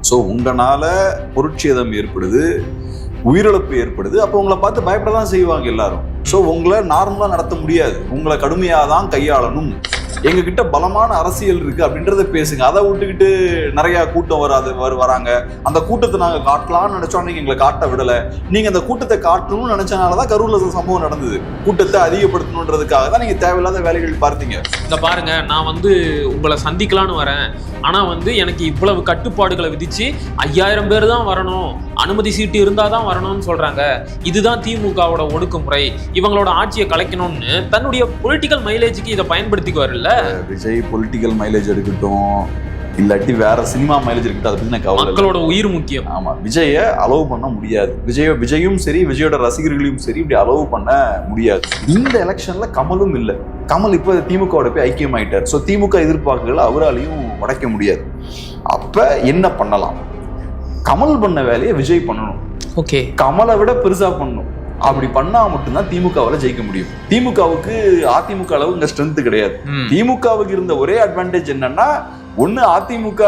So உங்களால பொருட்சேதம் ஏற்படுது, உயிரிழப்பு ஏற்படுது. அப்போ உங்களை பார்த்து பயப்பட தான் செய்வாங்க எல்லாரும். ஸோ உங்களை நார்மலா நடத்த முடியாது, உங்களை கடுமையாக தான் கையாளணும். எங்ககிட்ட பலமான அரசியல் இருக்கு அப்படின்றத பேசுங்க. அதை விட்டுக்கிட்டு நிறைய கூட்டம் வராங்க, அந்த கூட்டத்தை நாங்க காட்டலாம்னு நினைச்சோம், நீங்க எங்களை காட்ட விடல. நீங்க அந்த கூட்டத்தை காட்டணும்னு நினைச்சனாலதான் கரூர்ல சம்பவம் நடந்தது. கூட்டத்தை அதிகப்படுத்தணுன்றதுக்காக தான் நீங்க தேவையில்லாத வேலைகள் பார்த்தீங்க. இந்த பாருங்க, நான் உங்களை சந்திக்கலான்னு வரேன், ஆனா எனக்கு இவ்வளவு கட்டுப்பாடுகளை விதிச்சு 5000 பேர் தான் வரணும், அனுமதி சீட்டு இருந்தாதான் வரணும்னு சொல்றாங்க. இதுதான் திமுகவோட ஒடுக்குமுறை, இவங்களோட ஆட்சியை கலைக்கணும்னு தன்னுடைய பொலிட்டிக்கல் மைலேஜுக்கு இதை பயன்படுத்திக்குவாருல்ல. விஜய் பொலிட்டிக்கல் மைலேஜ் எடுக்கட்டும், இல்லாட்டி வேற சினிமா மைலேஜ் இருக்கட்டும், அதை பத்தி நான் மக்களோட உயிர் முக்கியம். ஆமா, விஜய அலோவ் பண்ண முடியாது. விஜயும் சரி, விஜயோட ரசிகர்களையும் சரி இப்படி அலோவ் பண்ண முடியாது. இந்த எலெக்ஷன்ல கமலும் இல்லை. கமல் இப்ப திமுகவோட போய் ஐக்கியம் ஆயிட்டார். ஸோ திமுக எதிர்பார்ப்புகளை அவராலையும் உடைக்க முடியாது. அப்ப என்ன பண்ணலாம்? கமல் பண்ண வேலையை விஜய் பண்ணணும். ஓகே, கமலை விட பெருசா பண்ணணும். அப்படி பண்ணா மட்டும்தான் திமுகவால ஜெயிக்க முடியும். திமுகவுக்கு அதிமுக அளவு இந்த ஸ்ட்ரென்த் கிடையாது. திமுகவுக்கு இருந்த ஒரே அட்வான்டேஜ் என்னன்னா, ஒண்ணு அதிமுக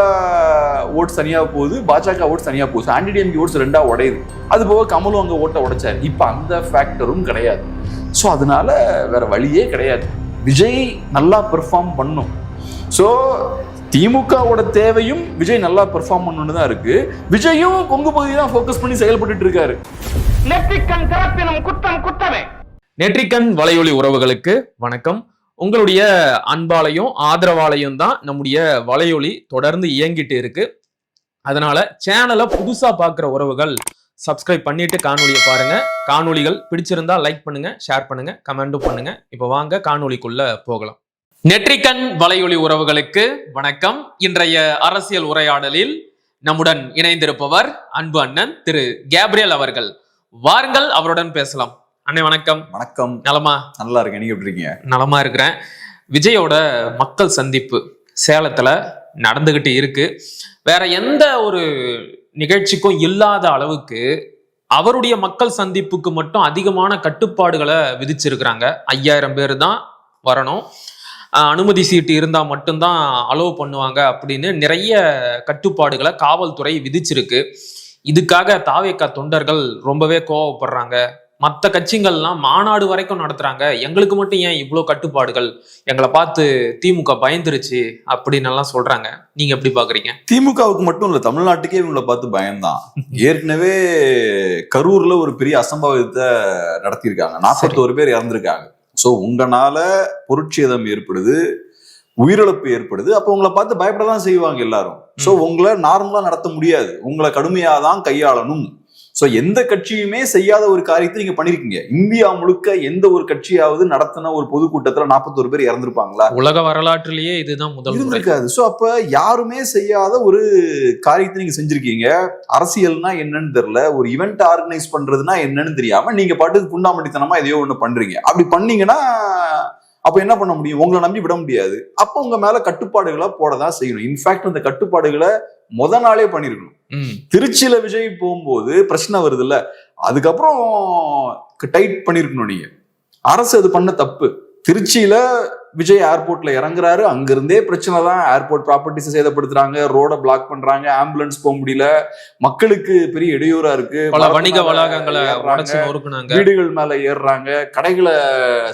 ஓட்ஸ் தனியா போகுது, பாஜக ஓட்ஸ் தனியா போகுது, ஆன்டிடிஎம்கே ஓட்ஸ் ரெண்டா உடையுது. அது போக கமலும் அங்க ஓட்ட உடைச்சாரு. இப்ப அந்த ஃபேக்டரும் கிடையாது. ஸோ அதனால வேற வழியே கிடையாது. விஜய் நல்லா பெர்ஃபார்ம் பண்ணும். ஸோ திமுகவோட தேவையும் விஜய் நல்லா பெர்ஃபார்ம் பண்ணணும்னு தான் இருக்கு. விஜயும் கொங்கு பகுதி தான் ஃபோக்கஸ் பண்ணி செயல்பட்டு இருக்காரு. நெற்றிக்கண் திறப்பினும் குற்றம் குற்றமே. நெற்றிக்கண் வலையொலி உறவுகளுக்கு வணக்கம். உங்களுடைய அன்பாலையும் ஆதரவாலையும் தான் நம்முடைய வலையொலி தொடர்ந்து இயங்கிட்டு இருக்கு. அதனால சேனலை புதுசா பார்க்குற உறவுகள் சப்ஸ்கிரைப் பண்ணிட்டு காணொலியை பாருங்க. காணொலிகள் பிடிச்சிருந்தா லைக் பண்ணுங்க, ஷேர் பண்ணுங்க, கமெண்டும் பண்ணுங்க. இப்போ வாங்க காணொலிக்குள்ள போகலாம். நெற்றிக்கண் வலையொலி உறவுகளுக்கு வணக்கம். இன்றைய அரசியல் உரையாடலில் நம்முடன் இணைந்திருப்பவர் அன்பு அண்ணன் திரு கேப்ரியல் அவர்கள். வாருங்கள், அவருடன் பேசலாம். அண்ணே வணக்கம். வணக்கம். நலமா? நல்லா இருக்கேன், நீங்க எப்படி இருக்கீங்க? நலமா இருக்கிறேன். விஜயோட மக்கள் சந்திப்பு சேலத்துல நடந்துகிட்டு இருக்கு. வேற எந்த ஒரு நிகழ்ச்சிக்கும் இல்லாத அளவுக்கு அவருடைய மக்கள் சந்திப்புக்கு மட்டும் அதிகமான கட்டுப்பாடுகளை விதிச்சிருக்கிறாங்க. 5000 பேர் தான் வரணும், அனுமதி சீட்டு இருந்தா மட்டும்தான் அலோவ் பண்ணுவாங்க அப்படின்னு நிறைய கட்டுப்பாடுகளை காவல்துறை விதிச்சிருக்கு. இதுக்காக தாவேகா தொண்டர்கள் ரொம்பவே கோவப்படுறாங்க. மற்ற கட்சிகள்லாம் மாநாடு வரைக்கும் நடத்துறாங்க, எங்களுக்கு மட்டும் ஏன் இவ்வளோ கட்டுப்பாடுகள், எங்களை பார்த்து திமுக பயந்துருச்சு அப்படின்னு எல்லாம் சொல்றாங்க. நீங்க எப்படி பாக்குறீங்க? திமுகவுக்கு மட்டும் இல்ல, தமிழ்நாட்டுக்கே இவங்களை பார்த்து பயம்தான். ஏற்கனவே கரூர்ல ஒரு பெரிய அசம்பாவிதத்தை நடத்தியிருக்காங்க, 41 பேர் இறந்திருக்காங்க. ஸோ உங்களால பொருட்சேதம் ஏற்படுது, உயிரிழப்பு ஏற்படுது. அப்போ உங்களை பார்த்து பயப்பட தான் செய்வாங்க எல்லாரும். ஸோ உங்களை நார்மலா நடத்த முடியாது, உங்களை கடுமையாக தான் கையாளணும். ஸோ எந்த கட்சியுமே செய்யாத ஒரு காரியத்தை நீங்க பண்ணிருக்கீங்க. இந்தியா முழுக்க எந்த ஒரு கட்சியாவது நடத்தின ஒரு பொதுக்கூட்டத்துல 41 பேர் இறந்திருப்பாங்களா? உலக வரலாற்றிலேயே இதுதான் முதல் இருக்காது. ஸோ அப்ப யாருமே செய்யாத ஒரு காரியத்தை நீங்க செஞ்சிருக்கீங்க. அரசியல்னா என்னன்னு தெரியல, ஒரு ஈவெண்ட் ஆர்கனைஸ் பண்றதுன்னா என்னன்னு தெரியாம நீங்க பாட்டுக்கு புண்ணாமட்டித்தனமா எதையோ ஒண்ணு பண்றீங்க. அப்படி பண்ணீங்கன்னா அப்ப என்ன பண்ண முடியும்? உங்களை நம்பி விட முடியாது. அப்ப உங்க மேல கட்டுப்பாடுகளை போடதான் செய்யணும். இன்ஃபேக்ட் அந்த கட்டுப்பாடுகளை நாளே பண்ணிருக்கணும். திருச்சியில விஜய் போகும்போது பிரச்சனை வருது இல்ல, அதுக்கப்புறம் டைட் பண்ணிருக்கணும். நீங்க அரசு அது பண்ண தப்பு. திருச்சியில விஜய் ஏர்போர்ட்ல இறங்குறாரு, அங்கிருந்தே பிரச்சனை தான். ஏர்போர்ட் ப்ராப்பர்ட்டிஸ் சேதப்படுத்துறாங்க, ரோட பிளாக் பண்றாங்க, ஆம்புலன்ஸ் போக முடியல, மக்களுக்கு பெரிய இடையூறா இருக்கு. பல வணிக வளாகங்களை வீடுகள் மேல ஏறுறாங்க, கடைகளை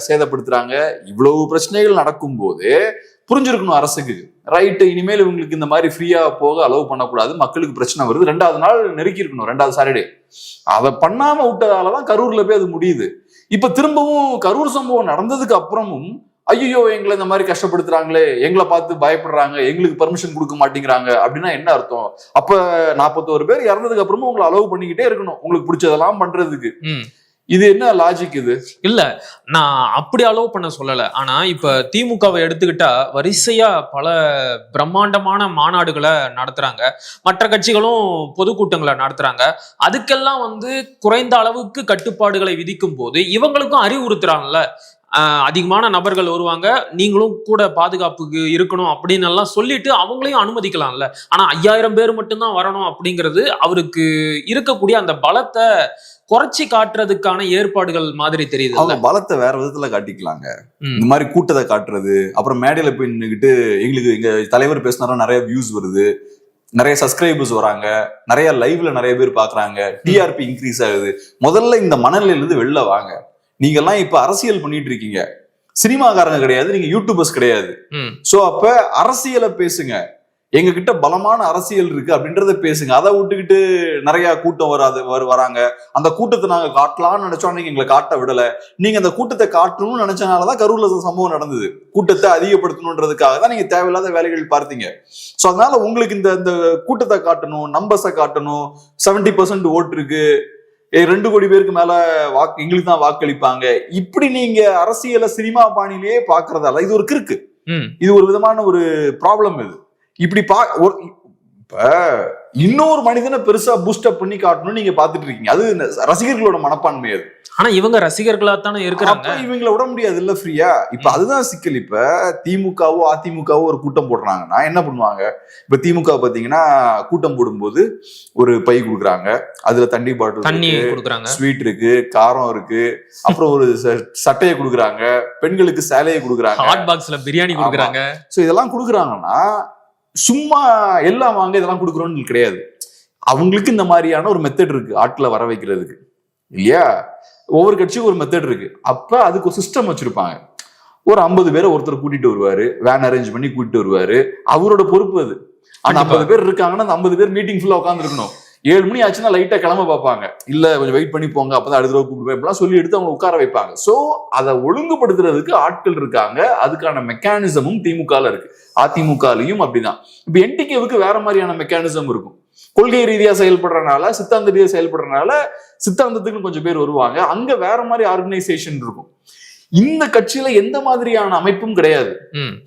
சேதப்படுத்துறாங்க. இவ்வளவு பிரச்சனைகள் நடக்கும் போது புரிஞ்சிருக்கணும் அரசுக்கு, ரைட்டு இனிமேல் இவங்களுக்கு இந்த மாதிரி ஃப்ரீயா போக அலோவ் பண்ணக்கூடாது, மக்களுக்கு பிரச்சனை வருது. 2வது நாள் நெருக்கி இருக்கணும், 2வது சாட்டர்டே. அதை பண்ணாம விட்டதாலதான் கரூர்ல போய் அது முடியுது. இப்ப திரும்பவும் கரூர் சம்பவம் நடந்ததுக்கு அப்புறமும் ஐயோ எங்களை இந்த மாதிரி கஷ்டப்படுத்துறாங்களே, எங்களை பார்த்து பயப்படுறாங்க, எங்களுக்கு பர்மிஷன் கொடுக்க மாட்டேங்கிறாங்க அப்படின்னா என்ன அர்த்தம்? அப்ப 41 பேர் இறந்ததுக்கு அப்புறமும் உங்களை அலோவ் பண்ணிக்கிட்டே இருக்கணும், உங்களுக்கு பிடிச்சதெல்லாம் பண்றதுக்கு. இது என்ன லாஜிக்? இது இல்ல, நான் அப்படி அலோவ் பண்ண சொல்லல. ஆனா இப்ப திமுகவை எடுத்துக்கிட்டா வரிசையா பல பிரம்மாண்டமான மாநாடுகளை நடத்துறாங்க, மற்ற கட்சிகளும் பொதுக்கூட்டங்களை நடத்துறாங்க. அதுக்கெல்லாம் குறைந்த அளவுக்கு கட்டுப்பாடுகளை விதிக்கும் போது இவங்களுக்கும் அறிவுறுத்துறாங்கல்ல, அதிகமான நபர்கள் வருவாங்க, நீங்களும் கூட பாதுகாப்புக்கு இருக்கணும் அப்படின்னு எல்லாம் சொல்லிட்டு அவங்களையும் அனுமதிக்கலாம்ல. ஆனா 5000 பேர் மட்டும்தான் வரணும் அப்படிங்கிறது அவருக்கு இருக்கக்கூடிய அந்த பலத்தை குறைச்சி காட்டுறதுக்கான ஏற்பாடுகள் மாதிரி தெரியுது. அவங்க பலத்தை வேற விதத்துல காட்டிக்கலாங்க. இந்த மாதிரி கூட்டத்தை காட்டுறது, அப்புறம் மேடையில போய் நின்றுகிட்டு எங்களுக்கு எங்க தலைவர் பேசினாரா நிறைய வியூஸ் வருது, நிறைய சப்ஸ்கிரைபர்ஸ் வராங்க, நிறைய லைவ்ல நிறைய பேர் பாக்குறாங்க, டிஆர்பி இன்க்ரீஸ் ஆகுது. முதல்ல இந்த மனநிலையில இருந்து வெளில வாங்க. நீங்க எல்லாம் இப்ப அரசியல் பண்ணிட்டு இருக்கீங்க, சினிமாக்காரங்க கிடையாது, நீங்க யூடியூபர்ஸ் கிடையாது. சோ அப்ப அரசியலை பேசுங்க, எங்க கிட்ட பலமான அரசியல் இருக்கு அப்படின்றத பேசுங்க. அதை விட்டுக்கிட்டு நிறைய கூட்டம் வராங்க, அந்த கூட்டத்தை நாங்க காட்டலாம்னு நினைச்சோம், நீங்க எங்களை காட்ட விடல. நீங்க அந்த கூட்டத்தை காட்டணும்னு நினைச்சனாலதான் கரூர்ல சம்பவம் நடந்தது. கூட்டத்தை அதிகப்படுத்தணுன்றதுக்காக தான் நீங்க தேவையில்லாத வேலைகள் பார்த்தீங்க. சோ அதனால உங்களுக்கு இந்த கூட்டத்தை காட்டணும், நம்பர்ஸை காட்டணும், 70% ஓட்டு இருக்கு, 2 கோடி பேருக்கு மேல எங்களுக்கு தான் வாக்களிப்பாங்க, இப்படி நீங்க அரசியல சினிமா பாணியிலேயே பாக்குறதால இது ஒரு கிறுக்கு, இது ஒரு விதமான ஒரு ப்ராப்ளம். இது இப்படி இப்ப இன்னொரு மனிதனை பெருசா பூஸ்டப் பண்ணி காட்டணும்னு நீங்க பாத்துட்டு இருக்கீங்க. அது ரசிகர்களோட மனப்பான்மை. அது ஆனா இவங்க ரசிகர்களா தானே இருக்கிறாங்க, இவங்களை விட முடியாது இல்ல ஃப்ரீயா. இப்ப அதுதான் சிக்கல். இப்ப திமுகவோ அதிமுகவோ ஒரு கூட்டம் போடுறாங்கன்னா என்ன பண்ணுவாங்க? இப்ப திமுக பாத்தீங்கன்னா கூட்டம் போடும்போது ஒரு பை கொடுக்குறாங்க, அதுல தண்ணி பாட்டில், தண்ணி கொடுக்குறாங்க, ஸ்வீட் இருக்கு, காரம் இருக்கு, அப்புறம் ஒரு சட்டையை கொடுக்குறாங்க, பெண்களுக்கு சேலையை கொடுக்குறாங்க, ஹாட் பாக்ஸ்ல பிரியாணி கொடுக்குறாங்க. சோ இதெல்லாம் கொடுக்குறாங்கன்னா சும்மா எல்லாம் வாங்க இதெல்லாம் கொடுக்குறோம்னு கிடையாது. அவங்களுக்கு இந்த மாதிரியான ஒரு மெத்தட் இருக்கு ஆட்களை வர வைக்கிறதுக்கு, இல்லையா? ஒவ்வொரு கட்சியும் ஒரு மெத்தட் இருக்கு. அப்ப அதுக்கு ஒரு சிஸ்டம் வச்சிருப்பாங்க. ஒரு 50 பேரை ஒருத்தர் கூட்டிட்டு வருவாரு, வேன் அரேஞ்ச் பண்ணி கூட்டிட்டு வருவாரு, அவரோட பொறுப்பு அது. அந்த 50 பேர் இருக்காங்கன்னா அந்த 50 பேர் மீட்டிங் ஃபுல்லா உட்கார்ந்து இருக்கணும். 7 மணி ஆச்சுன்னா லைட்டா கிளம்ப பார்ப்பாங்க, இல்ல கொஞ்சம் வெயிட் பண்ணி போங்க, அப்பதான் அடுத்த தடவை கூப்பிடுவேன் இப்படிலாம் சொல்லி எடுத்து அவங்க உட்கார வைப்பாங்க. சோ அதை ஒழுங்குபடுத்துறதுக்கு ஆட்கள் இருக்காங்க, அதுக்கான மெக்கானிசமும் திமுகல இருக்கு, அதிமுகலையும் அப்படிதான். இப்ப என்டிகேவுக்கு வேற மாதிரியான மெக்கானிசம் இருக்கும். கொள்கை ரீதியா செயல்படுறதுனால, சித்தாந்த ரீதியா செயல்படுறதுனால சித்தாந்தத்துக்கு கொஞ்சம் பேர் வருவாங்க, அங்க வேற மாதிரி ஆர்கனைசேஷன் இருக்கும். இந்த கட்சியில எந்த மாதிரியான அமைப்பும் கிடையாது.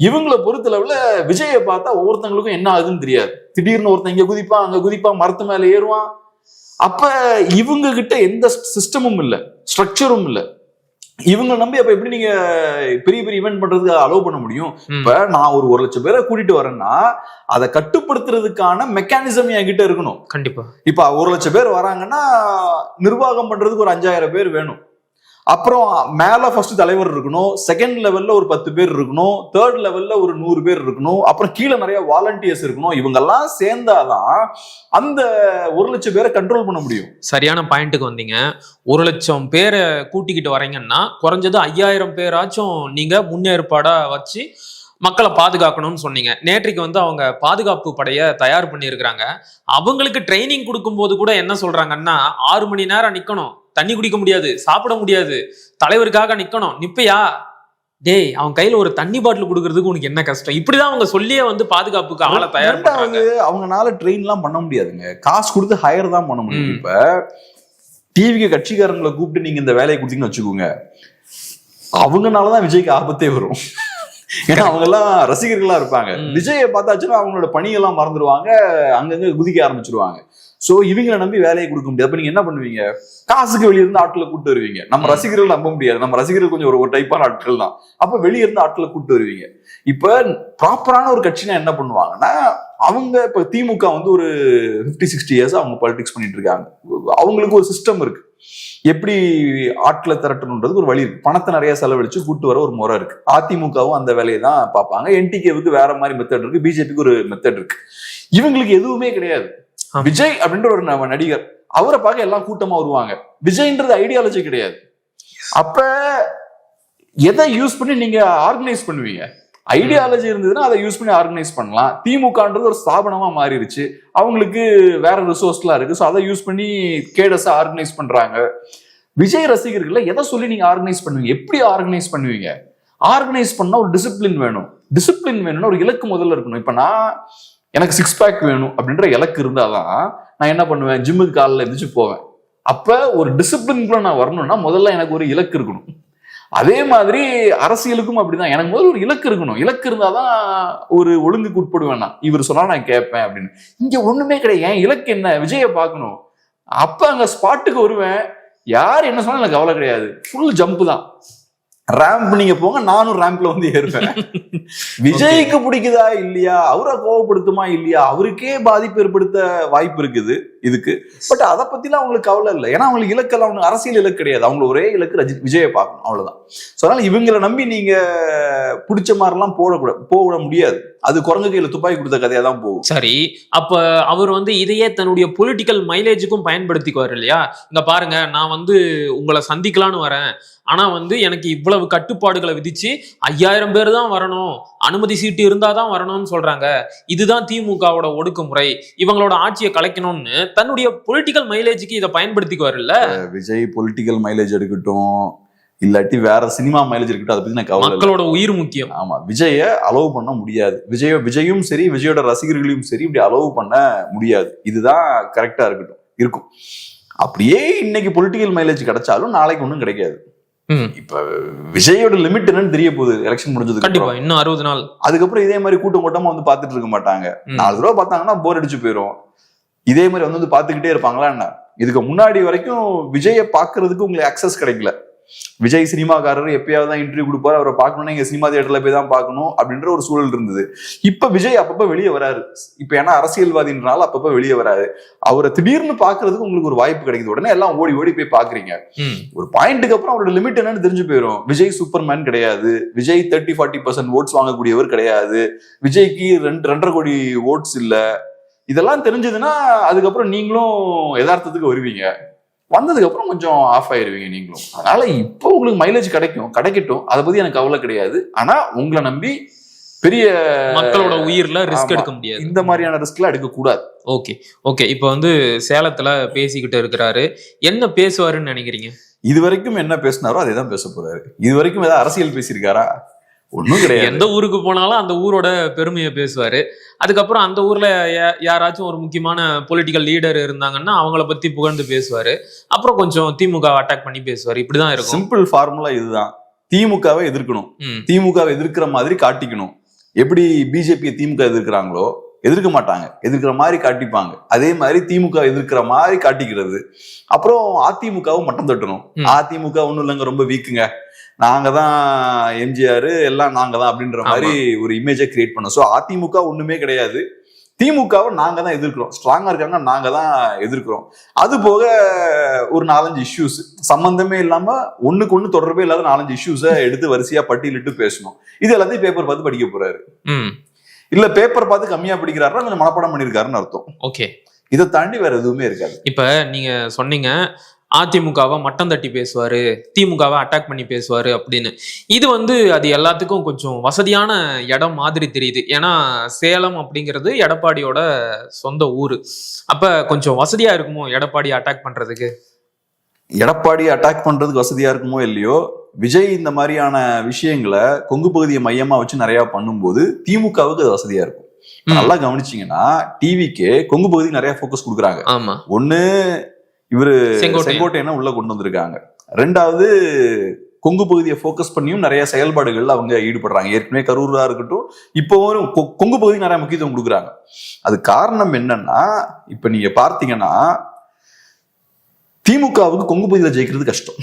இவங்களை பொறுத்தளவுல விஜயை பார்த்தா ஒவ்வொருத்தங்களுக்கும் என்ன ஆகுதுன்னு தெரியாது. திடீர்னு ஒருத்தன் இங்க குதிப்பான், அங்க குதிப்பான், மரத்து மேல ஏறுவான். அப்ப இவங்க கிட்ட எந்த சிஸ்டமும் இல்ல, ஸ்ட்ரக்சரும் இல்ல. இவங்க நம்பி அப்ப எப்படி நீங்க பெரிய பெரிய ஈவென்ட் பண்றதுக்கு அலோவ் பண்ண முடியும்? இப்ப நான் ஒரு 1 லட்சம் பேரை கூட்டிட்டு வரேன்னா அதை கட்டுப்படுத்துறதுக்கான மெக்கானிசம் என்கிட்ட இருக்கணும். கண்டிப்பா. இப்ப 1 லட்சம் பேர் வராங்கன்னா நிர்வாகம் பண்றதுக்கு ஒரு 5000 பேர் வேணும். அப்புறம் மேல ஃபர்ஸ்ட் தலைவர் இருக்கணும், செகண்ட் லெவல்ல ஒரு 10 பேர் இருக்கணும், தேர்ட் லெவல்ல ஒரு 100 பேர் இருக்கணும், அப்புறம் கீழே நிறைய வாலண்டியர்ஸ் இருக்கணும். இவங்கெல்லாம் சேர்ந்தாதான் அந்த 1 லட்சம் பேரை கண்ட்ரோல் பண்ண முடியும். சரியான பாயிண்ட்டுக்கு வந்தீங்க. 1 லட்சம் பேரை கூட்டிக்கிட்டு வரீங்கன்னா குறைஞ்சது 5000 பேராச்சும் நீங்க முன்னேற்பாடா வச்சு மக்களை பாதுகாக்கணும்னு சொன்னீங்க. நேற்றைக்கு அவங்க பாதுகாப்பு படையை தயார் பண்ணியிருக்கிறாங்க. அவங்களுக்கு ட்ரைனிங் கொடுக்கும்போது கூட என்ன சொல்றாங்கன்னா 6 மணி நேரம் நிக்கணும், தண்ணி குடிக்க முடியாது, சாப்பிட முடியாது, தலைவருக்காக நிக்கணும். நிப்பையா டேய், அவன் கையில ஒரு தண்ணி பாட்டில் கொடுக்கறதுக்கு உனக்கு என்ன கஷ்டம்? இப்படிதான் அவங்க சொல்லியே பாதுகாப்புக்கு ஆளை தயார் பண்றாங்க. அவங்கனால ட்ரெயின் எல்லாம் பண்ண முடியாதுங்க, காசு கொடுத்து ஹையர் தான் பண்ண முடியும். இப்ப டிவிக்கு கட்சிக்காரங்களை கூப்பிட்டு நீங்க இந்த வேலையை கொடுத்தீங்கன்னு வச்சுக்கோங்க, அவங்கனாலதான் விஜய்க்கு ஆபத்தே வரும். ஏன்னா அவங்க எல்லாம் ரசிகர்களா இருப்பாங்க. விஜயை பார்த்தாச்சுன்னா அவங்களோட பணியெல்லாம் மறந்துடுவாங்க, அங்கங்க குதிக்க ஆரம்பிச்சிருவாங்க. சோ இவங்களை நம்பி வேலையை கொடுக்க முடியாது. அப்ப நீங்க என்ன பண்ணுவீங்க? காசுக்கு வெளியிருந்து ஆட்களை கூட்டு வருவீங்க. நம்ம ரசிகர்கள் நம்ப முடியாது, நம்ம ரசிகர்கள் கொஞ்சம் ஒரு டைப்பான ஆட்கள் தான். அப்ப வெளியிருந்து ஆட்களை கூட்டு வருவீங்க. இப்ப ப்ராப்பரான ஒரு கட்சினா என்ன பண்ணுவாங்கன்னா, அவங்க இப்ப திமுக ஒரு 50-60 இயர்ஸ் அவங்க பாலிடிக்ஸ் பண்ணிட்டு இருக்காங்க. அவங்களுக்கு ஒரு சிஸ்டம் இருக்கு, எப்படி ஆட்களை திரட்டணுன்றதுக்கு ஒரு வழி இருக்கு. பணத்தை நிறைய செலவழிச்சு கூட்டு வர ஒரு முறை இருக்கு. அதிமுகவும் அந்த வேலையை தான் பார்ப்பாங்க. என்டிகேவுக்கு வேற மாதிரி மெத்தட் இருக்கு, பிஜேபிக்கு ஒரு மெத்தட் இருக்கு. இவங்களுக்கு எதுவுமே கிடையாது. விஜய் அப்படின்ற ஒரு நடிகர், அவரை பார்க்க எல்லாம் கூட்டமா வருவாங்க. விஜய்ன்றது ஐடியாலஜி கிடையாது. அப்ப எதை யூஸ் பண்ணி நீங்க ஆர்கனைஸ் பண்ணுவீங்க? ஐடியாலஜி இருந்ததுன்னா அதை யூஸ் பண்ணி ஆர்கனைஸ் பண்ணலாம். திமுகன்றது ஒரு ஸ்தாபனமா மாறிடுச்சு, அவங்களுக்கு வேற ரிசோர்ஸ்லாம் இருக்கு. ஸோ அதை யூஸ் பண்ணி கேடஸா ஆர்கனைஸ் பண்றாங்க. விஜய் ரசிகர்கள எதை சொல்லி நீங்க ஆர்கனைஸ் பண்ணுவீங்க? எப்படி ஆர்கனைஸ் பண்ணுவீங்க? ஆர்கனைஸ் பண்ணா ஒரு டிசிப்ளின் வேணும். டிசிப்ளின் வேணும்னா ஒரு இலக்கு முதல்ல இருக்கணும். இப்ப எனக்கு 6 பேக் வேணும் அப்படின்ற இலக்கு இருந்தாதான் நான் என்ன பண்ணுவேன், ஜிம்முக்கு காலைல எந்திரிச்சு போவேன். அப்ப ஒரு டிசிப்ளின்குள்ள நான் வரணும்னா முதல்ல எனக்கு ஒரு இலக்கு இருக்கணும். அதே மாதிரி அரசியலுக்கும் அப்படிதான், எனக்கு முதல்ல ஒரு இலக்கு இருக்கணும். இலக்கு இருந்தாதான் ஒரு ஒழுங்குக்கு உட்படுவேன். நான் இவர் சொன்னா நான் கேட்பேன் அப்படின்னு. இங்க ஒண்ணுமே கிடையாது. என் இலக்கு என்ன? விஜயை பார்க்கணும். அப்ப அங்க ஸ்பாட்டுக்கு வருவேன், யார் என்ன சொன்னாலும் எனக்கு கவலை கிடையாது, ஃபுல் ஜம்ப் தான். ரேம்ப் நீங்க போங்க, நானும் ரேம்ப்ல ஏறுவேன். விஜய்க்கு பிடிக்குதா இல்லையா, அவரை கோவப்படுத்துமா இல்லையா, அவருக்கே பாதிப்பு ஏற்படுத்த வாய்ப்பு இருக்குது இதுக்கு. பட் அதை பத்திலாம் அவங்களுக்கு கவலை இல்லை. ஏன்னா அவங்களுக்கு இலக்கெல்லாம் அவங்களுக்கு அரசியல் இலக்கு கிடையாது. அவங்களுக்கு ஒரே இலக்கு விஜயை பார்க்கணும், அவ்வளவுதான். ஸோ அதனால இவங்களை நம்பி நீங்க பிடிச்ச மாதிரிலாம் போக முடியாது. அது குரங்கு கையில துப்பாக்கி கொடுத்த கதையா தான் போகும். சரி, அப்ப அவர் வந்து இதையே தன்னுடைய பொலிட்டிக்கல் மைலேஜுக்கும் பயன்படுத்திக்குவார் இல்லையா? இங்க பாருங்க, நான் வந்து உங்களை சந்திக்கலான்னு வரேன், ஆனா வந்து எனக்கு இவ்வளவு கட்டுப்பாடுகளை விதிச்சு 5000 பேர் தான் வரணும், அனுமதி சீட்டு இருந்தாதான் வரணும்னு சொல்றாங்க, இதுதான் திமுகவோட ஒடுக்குமுறை, இவங்களோட ஆட்சியை கலைக்கணும்னு தன்னுடைய பொலிட்டிக்கல் மைலேஜுக்கு இதை பயன்படுத்திக்குவார் இல்ல? விஜய் பொலிட்டிக்கல் மைலேஜ் எடுக்கட்டும், இல்லாட்டி வேற சினிமா மைலேஜ் இருக்கட்டும், அதை பத்தி நான் கவலை. மக்களோட உயிர் முக்கியம். ஆமா, விஜய அலோவ் பண்ண முடியாது. விஜயும் சரி, விஜயோட ரசிகர்களையும் சரி இப்படி அலோவ் பண்ண முடியாது. இதுதான் கரெக்டா இருக்கும். அப்படியே இன்னைக்கு பொலிட்டிக்கல் மைலேஜ் கிடைச்சாலும் நாளைக்கு ஒன்றும் கிடைக்காது. இப்ப விஜயோட லிமிட் என்னன்னு தெரிய போகுது எலெக்ஷன் முடிஞ்சது கண்டிப்பா இன்னும் 60 நாள். அதுக்கப்புறம் இதே மாதிரி கூட்டமா வந்து பாத்துட்டு இருக்க மாட்டாங்க. 4 தடவை பார்த்தாங்கன்னா போர் அடிச்சு போயிடும். இதே மாதிரி வந்து பாத்துக்கிட்டே இருப்பாங்களா என்ன? இதுக்கு முன்னாடி வரைக்கும் விஜய பாக்குறதுக்கு உங்களுக்கு அக்சஸ் கிடைக்கல. விஜய் சினிமாக்காரர் எப்பயாவது தான் இன்டர்வியூ கொடுப்பாரு, அவரை பார்க்கணும்னா இங்க சினிமா தியேட்டர்ல போய் தான் பார்க்கணும் அப்படின்ற ஒரு சூழல் இருந்தது. இப்ப விஜய் அப்பப்ப வெளியே வராரு. இப்ப ஏன்னா அரசியல்வாதினால அப்பப்ப வெளியே வராரு. அவரை திடீர்னு பாக்குறதுக்கு உங்களுக்கு ஒரு வாய்ப்பு கிடைக்குது. உடனே எல்லாம் ஓடி ஓடி போய் பாக்குறீங்க. ஒரு பாயிண்ட்டுக்கு அப்புறம் அவரோட லிமிட் என்னன்னு தெரிஞ்சு போயிடும். விஜய் சூப்பர்மேன் கிடையாது. விஜய் 30-40% ஓட்ஸ் வாங்கக்கூடியவர் கிடையாது. விஜய்க்கு 2.5 கோடி ஓட்ஸ் இல்ல. இதெல்லாம் தெரிஞ்சதுன்னா அதுக்கப்புறம் நீங்களும் யதார்த்தத்துக்கு வருவீங்க. வந்ததுக்கு அப்புறம் கொஞ்சம் ஆஃப் ஆயிருவீங்க நீங்களும். அதனால இப்போ உங்களுக்கு மைலேஜ் கிடைக்கட்டும், அதை பத்தி எனக்கு கவலை கிடையாது. ஆனா உங்களை நம்பி பெரிய மக்களோட உயிர்ல ரிஸ்க் எடுக்க முடியாது. இந்த மாதிரியான ரிஸ்க்லாம் எடுக்க கூடாது. ஓகே இப்போ வந்து சேலத்துல பேசிக்கிட்டு இருக்கிறாரு, என்ன பேசுவாருன்னு நினைக்கிறீங்க? இது வரைக்கும் என்ன பேசினாரோ அதே தான் பேச போறாரு. இது வரைக்கும் ஏதாவது அரசியல் பேசியிருக்காரா? ஒன்றும் கிடையாது. எந்த ஊருக்கு போனாலும் அந்த ஊரோட பெருமையை பேசுவாரு. அதுக்கப்புறம் அந்த ஊர்ல யாராச்சும் ஒரு முக்கியமான பொலிட்டிக்கல் லீடர் இருந்தாங்கன்னா அவங்கள பத்தி புகழ்ந்து பேசுவாரு. அப்புறம் கொஞ்சம் திமுக அட்டாக் பண்ணி பேசுவாரு. இப்படிதான் இருக்கும். சிம்பிள் ஃபார்முலா இதுதான். திமுகவை எதிர்க்கணும், திமுகவை எதிர்க்கிற மாதிரி காட்டிக்கணும். எப்படி பிஜேபி திமுக எதிர்க்கிறாங்களோ எதிர்க்க மாட்டாங்க, எதிர்க்கிற மாதிரி காட்டிப்பாங்க. அதே மாதிரி திமுக எதிர்க்கிற மாதிரி காட்டிக்கிறது. அப்புறம் அதிமுகவும் மட்டம் தட்டணும். அதிமுக ஒண்ணும் இல்லைங்க, ரொம்ப வீக்குங்க, நாங்க தான் எம்ஜிஆர், எல்லாம் நாங்க தான் அப்படின்ற மாதிரி ஒரு இமேஜை கிரியேட் பண்ணோம். ஸோ அதிமுக ஒண்ணுமே கிடையாது, திமுகவை நாங்க தான் எதிர்க்கிறோம், ஸ்ட்ராங்கா இருக்காங்க நாங்க தான் எதிர்க்கிறோம். அது போக ஒரு 4-5 இஷ்யூஸ் சம்பந்தமே இல்லாம ஒண்ணுக்கு ஒண்ணு தொடர்பே இல்லாத 4-5 இஷ்யூஸை எடுத்து வரிசையா பட்டியலிட்டு பேசணும். இது எல்லாத்தையும் பேப்பர் பார்த்து படிக்க போறாரு. இல்ல பேப்பர் பார்த்து கம்மியா படிக்கிறாருன்னா கொஞ்சம் மனப்பாடம் பண்ணிருக்காருன்னு அர்த்தம். ஓகே, இதை தாண்டி வேற எதுவுமே இருக்காது. இப்ப நீங்க சொன்னீங்க அதிமுகவை மட்டம் தட்டி பேசுவாரு, திமுகவை அட்டாக் பண்ணி பேசுவாரு அப்படின்னு. இது வந்து அது எல்லாத்துக்கும் கொஞ்சம் வசதியான இடம் மாதிரி தெரியுது. ஏன்னா சேலம் அப்படிங்கிறது எடப்பாடியோட சொந்த ஊரு. அப்ப கொஞ்சம் வசதியா இருக்குமோ எடப்பாடி அட்டாக் பண்றதுக்கு? எடப்பாடி அட்டாக் பண்றதுக்கு வசதியா இருக்குமோ இல்லையோ, விஜய் இந்த மாதிரியான விஷயங்களை கொங்கு பகுதியை மையமா வச்சு நிறைய பண்ணும்போது திமுகவுக்கு அது வசதியா இருக்கும். நல்லா கவனிச்சீங்கன்னா டிவிக்கு கொங்கு பகுதிக்கு நிறைய போக்கஸ் கொடுக்குறாங்க. ஆமா, ஒண்ணு இவரு செங்கோட்டையனை உள்ள கொண்டு வந்திருக்காங்க. 2வது கொங்கு பகுதியை போக்கஸ் பண்ணியும் நிறைய செயல்பாடுகள்ல அவங்க ஈடுபடுறாங்க. ஏற்கனவே கரூரா இருக்கட்டும், இப்பவும் கொங்கு பகுதிக்கு நிறைய முக்கியத்துவம் கொடுக்குறாங்க. அது காரணம் என்னன்னா, இப்ப நீங்க பார்த்தீங்கன்னா திமுகவுக்கு கொங்கு பகுதியில ஜெயிக்கிறது கஷ்டம்.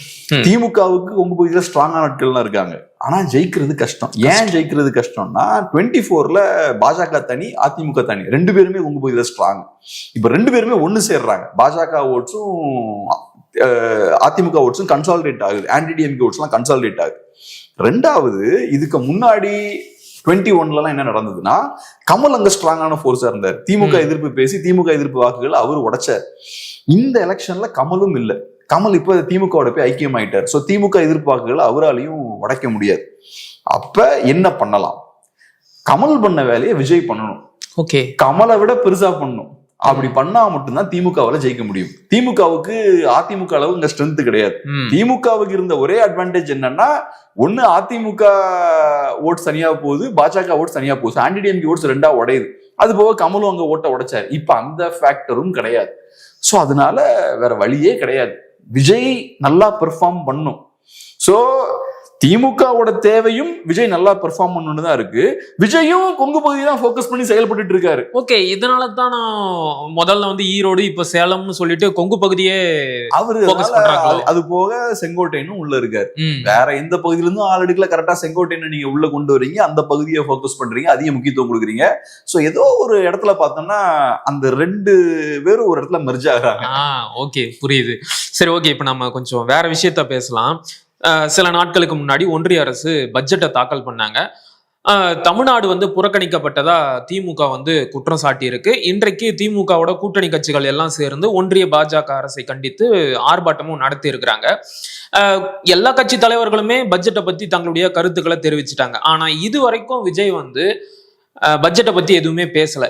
திமுகவுக்கு கொங்கு பகுதியில ஸ்ட்ராங்கான ஆட்கள்லாம் இருக்காங்க, ஆனா ஜெயிக்கிறது கஷ்டம். ஏன் ஜெயிக்கிறது கஷ்டம்னா 24ல பாஜக தனி, அதிமுக தனி, 2 பேருமே கொங்கு பகுதியில ஸ்ட்ராங். இப்ப 2 பேருமே ஒண்ணு சேர்றாங்க. பாஜக ஓட்ஸும் அதிமுக ஓட்ஸும் கன்சாலிடேட் ஆகுது, ஆன்டி-டிஎம்கே ஓட்ஸ் எல்லாம் கன்சாலிடேட் ஆகுது. 2வது, இதுக்கு முன்னாடி 21லாம் என்ன நடந்ததுன்னா, கமல் அங்க ஸ்ட்ராங்கான போர்ஸா இருந்தார். திமுக எதிர்ப்பு பேசி திமுக எதிர்ப்பு வாக்குகள் அவர் உடைச்சார். இந்த எலெக்ஷன்ல கமலும் இல்ல. கமல் இப்ப திமுகவோட போய் ஐக்கியம் ஆயிட்டார். சோ திமுக எதிர்ப்பு வாக்குகளை அவராலையும் உடைக்க முடியாது. அப்ப என்ன பண்ணலாம்? கமல் பண்ண வேலையை விஜய் பண்ணணும். ஓகே, கமலை விட பெருசா பண்ணணும். அப்படி பண்ணா மட்டும்தான் திமுகவால ஜெயிக்க முடியும். திமுகவுக்கு அதிமுக அளவு இங்க ஸ்ட்ரென்த் கிடையாது. திமுகவுக்கு இருந்த ஒரே அட்வான்டேஜ் என்னன்னா, ஒண்ணு அதிமுக ஓட்ஸ் தனியா போகுது, பாஜக ஓட்ஸ் தனியா போகுது, ஆன்டி-டிஎம்கே ஓட்ஸ் 2ஆ உடையுது. அது போக கமலும் அங்க ஓட்ட உடைச்சாரு. இப்ப அந்த ஃபேக்டரும் கிடையாது. சோ அதனால வேற வழியே கிடையாது. விஜய் நல்லா பெர்ஃபார்ம் பண்ணும். சோ திமுகவோட தேவையும் விஜய் நல்லா பெர்ஃபார்ம் பண்ணணும்னு தான் இருக்கு. விஜயும் கொங்கு பகுதியை தான் ஃபோக்கஸ் பண்ணி செயல்பட்டு இருக்காரு. ஓகே, இதனால தான் நான் முதல்ல வந்து ஈரோடு, இப்ப சேலம்னு சொல்லிட்டு கொங்கு பகுதியே அவரு ஃபோக்கஸ் பண்றாங்க. அது போக செங்கோட்டையனும் உள்ள இருக்காரு. வேற எந்த பகுதியில இருந்தும் ஆள் எடுக்கல, கரெக்டா செங்கோட்டையனை நீங்க உள்ள கொண்டு வரீங்க, அந்த பகுதியை ஃபோக்கஸ் பண்றீங்க, அதிக முக்கியத்துவம் கொடுக்குறீங்க. சோ ஏதோ ஒரு இடத்துல பார்த்தோம்னா அந்த 2 பேரும் ஒரு இடத்துல மெர்ஜ் ஆகுறாங்க. ஓகே, புரியுது. சரி, ஓகே, இப்ப நம்ம கொஞ்சம் வேற விஷயத்த பேசலாம். சில நாட்களுக்கு முன்னாடி ஒன்றிய அரசு பட்ஜெட்டை தாக்கல் பண்ணாங்க. தமிழ்நாடு வந்து புறக்கணிக்கப்பட்டதா திமுக வந்து குற்றம் சாட்டி இருக்கு. இன்றைக்கு திமுகவோட கூட்டணி கட்சிகள் எல்லாம் சேர்ந்து ஒன்றிய பாஜக அரசை கண்டித்து ஆர்ப்பாட்டமும் நடத்தி இருக்கிறாங்க. எல்லா கட்சி தலைவர்களுமே பட்ஜெட்டை பத்தி தங்களுடைய கருத்துக்களை தெரிவிச்சிட்டாங்க. ஆனா இது வரைக்கும் விஜய் வந்து பட்ஜெட்டை பத்தி எதுவுமே பேசல.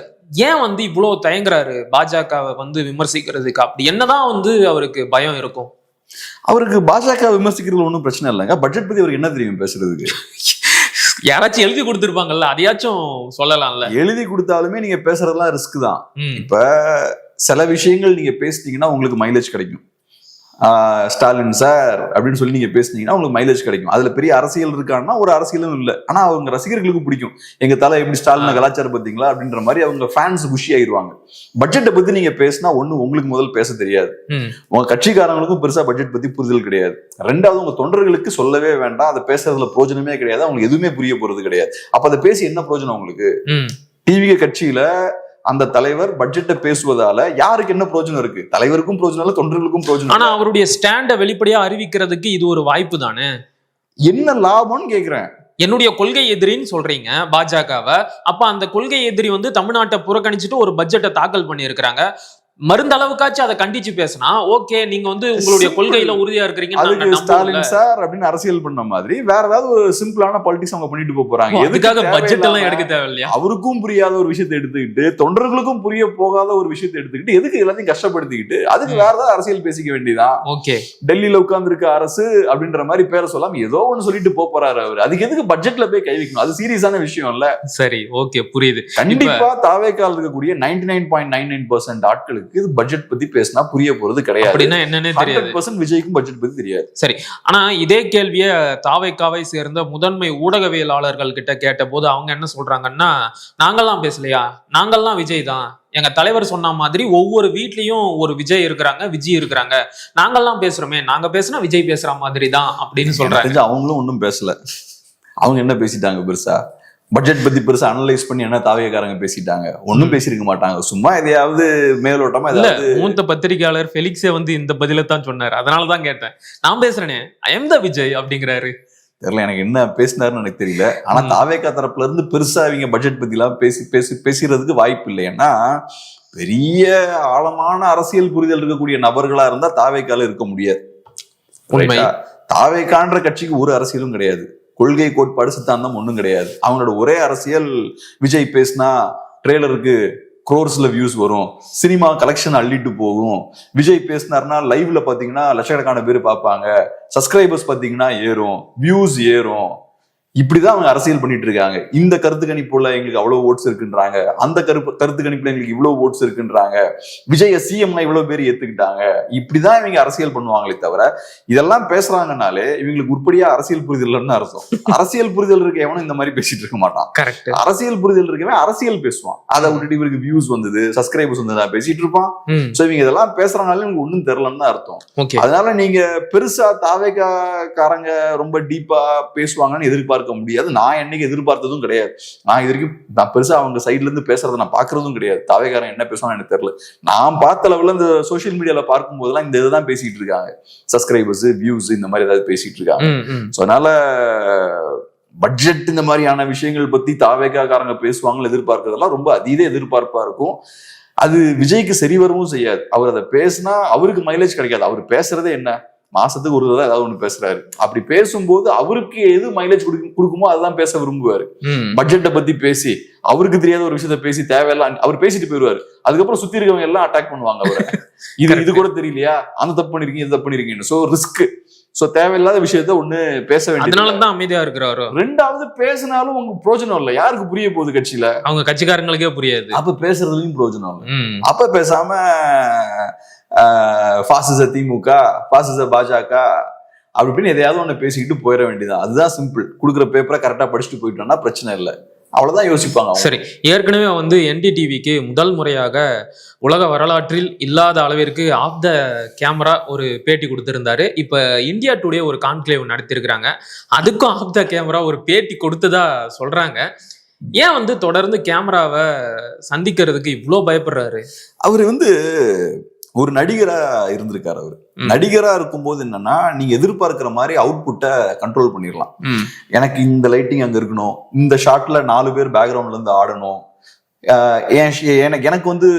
ஏன் வந்து இவ்வளவு தயங்குறாரு பாஜகவை வந்து விமர்சிக்கிறதுக்கு? அப்படி என்னதான் வந்து அவருக்கு பயம் இருக்கும்? அவருக்கு பாஜக விமர்சிக்கிறது ஒன்றும் பிரச்சனை இல்லைங்க. பட்ஜெட் பத்தி அவருக்கு என்ன தெரியும் பேசுறதுக்கு? யாராச்சும் எழுதி கொடுத்துருப்பாங்கல்ல, அதையாச்சும் சொல்லலாம்ல. எழுதி கொடுத்தாலுமே நீங்க பேசுறதுலாம் ரிஸ்க் தான். இப்ப சில விஷயங்கள் நீங்க பேசிட்டீங்கன்னா உங்களுக்கு மைலேஜ் கிடைக்கும். ஸ்டாலின் சார் அப்படின்னு சொல்லி நீங்க பேசுனீங்கன்னா உங்களுக்கு மைலேஜ் கிடைக்கும். அதுல பெரிய அரசியல் இருக்கான்னா ஒரு அரசியலும் இல்லை. ஆனா அவங்க ரசிகர்களுக்கு பிடிக்கும். எங்க தலை எப்படி ஸ்டாலின் கலாச்சாரம் பார்த்தீங்களா அப்படின்ற மாதிரி அவங்க ஃபேன்ஸ் குஷி ஆயிடுவாங்க. பட்ஜெட்டை பத்தி நீங்க பேசினா ஒண்ணு உங்களுக்கு முதல் பேச தெரியாது, உங்க கட்சிக்காரங்களுக்கும் பெருசா பட்ஜெட் பத்தி புரிதல் கிடையாது. ரெண்டாவது உங்க தொண்டர்களுக்கு சொல்லவே வேண்டாம், அதை பேசுறதுல பிரோஜனமே கிடையாது, அவங்களுக்கு எதுவுமே புரிய போறது கிடையாது. அப்ப அதை பேசி என்ன பிரோஜனம் உங்களுக்கு? டிவிகே கட்சியில அந்த தலைவர் பட்ஜெட்டை பேசுவதால யாருக்கு என்ன பிரோஜனம் இருக்கு? தலைவருக்கும் பிரோஜனம் இல்ல, தொண்டர்களுக்கும் பிரோஜனம். ஆனா அவருடைய ஸ்டாண்ட வெளிப்படையா அறிவிக்கிறதுக்கு இது ஒரு வாய்ப்பு தானே. என்ன லாபம்னு கேக்குறேன். என்னுடைய கொள்கை எதிரின்னு சொல்றீங்க பாஜகவை. அப்ப அந்த கொள்கை எதிரி வந்து தமிழ்நாட்டை புறக்கணிச்சுட்டு ஒரு பட்ஜெட்டை தாக்கல் பண்ணி இருக்கிறாங்க. மருந்தளவுக்காச்சும் அதை கண்டிச்சு பேசினா ஓகே, நீங்க வந்து உங்களுடைய கொள்கையில உறுதியா இருக்கிறீங்க. அதுக்கு ஸ்டாலின் சார் அப்படின்னு அரசியல் பண்ண மாதிரி வேற ஏதாவது ஒரு சிம்பிளான பாலிடிக்ஸ் அவங்க பண்ணிட்டு போறாங்க. எதுக்காக பட்ஜெட் எல்லாம் எடுக்க தேவையில்லையா? அவருக்கும் புரியாத ஒரு விஷயத்தை எடுத்துக்கிட்டு, தொண்டர்களுக்கும் புரிய போகாத ஒரு விஷயத்தை எடுத்துக்கிட்டு எதுக்கு எல்லாத்தையும் கஷ்டப்படுத்திக்கிட்டு அதுக்கு வேற ஏதாவது அரசியல் பேசிக்க வேண்டியதான். ஓகே, டெல்லியில உட்கார்ந்து இருக்க அரசு அப்படின்ற மாதிரி பேரை சொல்லாம ஏதோ ஒண்ணு சொல்லிட்டு போறாரு அவரு. அதுக்கு எதுக்கு பட்ஜெட்ல போய் கை வைக்கணும்? அது சீரியஸான விஷயம் இல்ல. சரி, ஓகே, புரியுது. கண்டிப்பா தாவேக்கால இருக்கக்கூடிய 99.99% ஆட்களுக்கு இது பட்ஜெட் பத்தி பேசினா புரிய போறது கிடையாது. அப்படின்னா என்னன்னே தெரியாது. 100% விஜய்க்கும் பட்ஜெட் பத்தி தெரியாது. சரி, ஆனா இதே கேள்விய தாவேக்காவை சேர்ந்த முதன்மை ஊடகவியலாளர்கள் கிட்ட கேட்ட போது அவங்க என்ன சொல்றாங்கன்னா, நாங்கெல்லாம் பேசலையா, நாங்கெல்லாம் விஜய் தான், எங்க தலைவர் சொன்ன மாதிரி ஒவ்வொரு வீட்லயும் ஒரு விஜய் இருக்கிறாங்க, விஜய் இருக்கிறாங்க, நாங்கெல்லாம் பேசுறோமே, நாங்க பேசுனா விஜய் பேசுற மாதிரி தான் அப்படின்னு சொல்றாங்க. அவங்களும் ஒன்றும் பேசல. அவங்க என்ன பேசிட்டாங்க பெருசா? பட்ஜெட் பத்தி பெருசா அனலைஸ் பண்ணி என்ன தாவேக்காரங்க பேசிட்டாங்க? ஒன்னும் பேசிருக்க மாட்டாங்க. சும்மா எதையாவது மேலோட்டமா ஏதாவது. மூத்த பத்திரிகையாளர் ஃபெலிக்ஸே வந்து இந்த பதில தான் சொன்னார். அதனாலதான் கேட்டேன். நான் பேசுறேனே, ஐ எம் த விஜய் அப்படிங்கிறாரு. தெரியல, எனக்கு என்ன பேசினாருன்னு எனக்கு தெரியல. ஆனா தாவேக்கா தரப்புல இருந்து பெருசா இவங்க பட்ஜெட் பத்தி எல்லாம் பேசுறதுக்கு வாய்ப்பு இல்லை. ஏன்னா பெரிய ஆழமான அரசியல் புரிதல் இருக்கக்கூடிய நபர்களா இருந்தா தாவேக்கால இருக்க முடியாது. தாவேக்கான்ற கட்சிக்கு ஒரு அரசியலும் கிடையாது, கொள்கை கோட்பாடு சித்தாந்தம் ஒண்ணும் கிடையாது. அவங்களோட ஒரே அரசியல், விஜய் பேசினா ட்ரெய்லருக்கு க்ரோர்ஸ்ல வியூஸ் வரும், சினிமா கலெக்ஷன் அள்ளிட்டு போகும், விஜய் பேசினார்னா லைவ்ல பாத்தீங்கன்னா லட்சக்கணக்கான பேர் பார்ப்பாங்க, சப்ஸ்கிரைபர்ஸ் பாத்தீங்கன்னா ஏறும், வியூஸ் ஏறும். இப்படிதான் அவங்க அரசியல் பண்ணிட்டு இருக்காங்க. இந்த கருத்து கணிப்புல எங்களுக்கு அவ்வளவு ஓட்ஸ் இருக்குன்றாங்க, அந்த கருத்து கணிப்புல எங்களுக்கு இவ்வளவு ஓட்ஸ் இருக்குன்றாங்க, விஜய சிஎம்னா இவ்வளவு பேர் ஏத்துக்கிட்டாங்க. இப்படிதான் இவங்க அரசியல் பண்ணுவாங்களே தவிர இதெல்லாம் பேசுறாங்கனாலே இவங்களுக்கு உருப்படியா அரசியல் புரிதல் இல்லைன்னு அர்த்தம். அரசியல் புரிதல் இருக்க எவனும் இந்த மாதிரி பேசிட்டு இருக்க மாட்டான். கரெக்ட். அரசியல் புரிதல் இருக்கவன் அரசியல் பேசுவான். அதை விட்டுட்டு இவருக்கு வியூஸ் வந்தது, சப்ஸ்கிரைபர்ஸ் வந்ததா பேசிட்டு இருப்பான். சோ இவங்க இதெல்லாம் பேசுறதுனால இவங்க ஒன்னும் தெரியலன்னு அர்த்தம். அதனால நீங்க பெருசா தாவேக்காரங்க ரொம்ப டீப்பா பேசுவாங்கன்னு எதிர்பார்க்க முடியாது. நான் என்னைக்கு எதிர்பார்த்ததும் கிடையாது. நான் இது வரைக்கும் நான் பெருசா அவங்க சைட்ல இருந்து பேசுறதை நான் பாக்குறதும் கிடையாது. தாவேக்காரன் என்ன பேசுவாங்க எனக்கு தெரியல. நான் பார்த்த அளவுல இந்த சோசியல் மீடியால பார்க்கும் போதெல்லாம் இந்த இதுதான் பேசிட்டு இருக்காங்க, சப்ஸ்கிரைபர்ஸ், வியூஸ், இந்த மாதிரி ஏதாவது பேசிட்டு இருக்காங்க. அதனால பட்ஜெட் இந்த மாதிரியான விஷயங்கள் பத்தி தாவேக்காரங்க பேசுவாங்க எதிர்பார்க்கறதெல்லாம் ரொம்ப அதீத எதிர்பார்ப்பா இருக்கும். அது விஜய்க்கு சரி வரவும் செய்யாது. அவர் அதை பேசினா அவருக்கு மைலேஜ் கிடைக்காது. அவர் பேசுறதே என்ன, மாசத்துக்கு ஒரு தடவை ஏதாவது ஒண்ணு பேசுறாரு. அப்படி பேசும்போது அவருக்கு எது மைலேஜ் கொடுக்குமோ அதான் பேச விரும்புவாரு. பட்ஜெட்டை பத்தி பேசி அவருக்கு தெரியாத ஒரு விஷயத்த பேசி தேவையில்லாம் அவர் பேசிட்டு போயிருவாரு. அதுக்கப்புறம் சுத்தி இருக்கவங்க எல்லாம் அட்டாக் பண்ணுவாங்க அவரை. இது கூட தெரியலையா, அந்த தப்பு பண்ணிருக்கீங்க, இது தப்பு பண்ணிருக்கீங்க. So risk. சோ தேவையில்லாத விஷயத்த ஒண்ணு பேச வேண்டியது. அதனாலதான் அமைதியா இருக்கிறாரு. ரெண்டாவது, பேசினாலும் உங்களுக்கு பிரோஜனம் இல்லை. யாருக்கு புரிய போகுது? கட்சியில அவங்க கட்சிக்காரங்களுக்கே புரியாது. அப்ப பேசுறதுலயும் பிரோஜனம் இல்லை. அப்ப பேசாம பாசிச திமுக, பாசிச பாஜக அப்படின்னு எதையாவது ஒண்ணு பேசிக்கிட்டு போயிட வேண்டியதான். அதுதான் சிம்பிள். கொடுக்குற பேப்பரை கரெக்டா படிச்சுட்டு போயிட்டோம்னா பிரச்சனை இல்லை. அவ்வளவுதான் யோசிப்பாங்க. சரி, ஏற்கனவே வந்து NDTVக்கு முதல் முறையாக உலக வரலாற்றில் இல்லாத அளவிற்கு ஆஃப் த கேமரா ஒரு பேட்டி கொடுத்திருந்தாரு. இப்ப இந்தியா டுடே ஒரு கான்க்ளேவ் நடத்திருக்கிறாங்க, அதுக்கும் ஆஃப் த கேமரா ஒரு பேட்டி கொடுத்ததா சொல்றாங்க. ஏன் வந்து தொடர்ந்து கேமராவை சந்திக்கிறதுக்கு இவ்வளவு பயப்படுறாரு? அவரு வந்து ஒரு நடிகரா இருந்திருக்காரு அவரு. நடிகரா இருக்கும்போது என்னன்னா, நீங்க எதிர்பார்க்கிற மாதிரி அவுட்புட்டை கண்ட்ரோல் பண்ணிடலாம். எனக்கு இந்த லைட்டிங் அங்க இருக்கணும், இந்த ஷாட்ல 4 பேர் பேக்ரவுண்ட்ல இருந்து ஆடணும், எனக்கு வந்து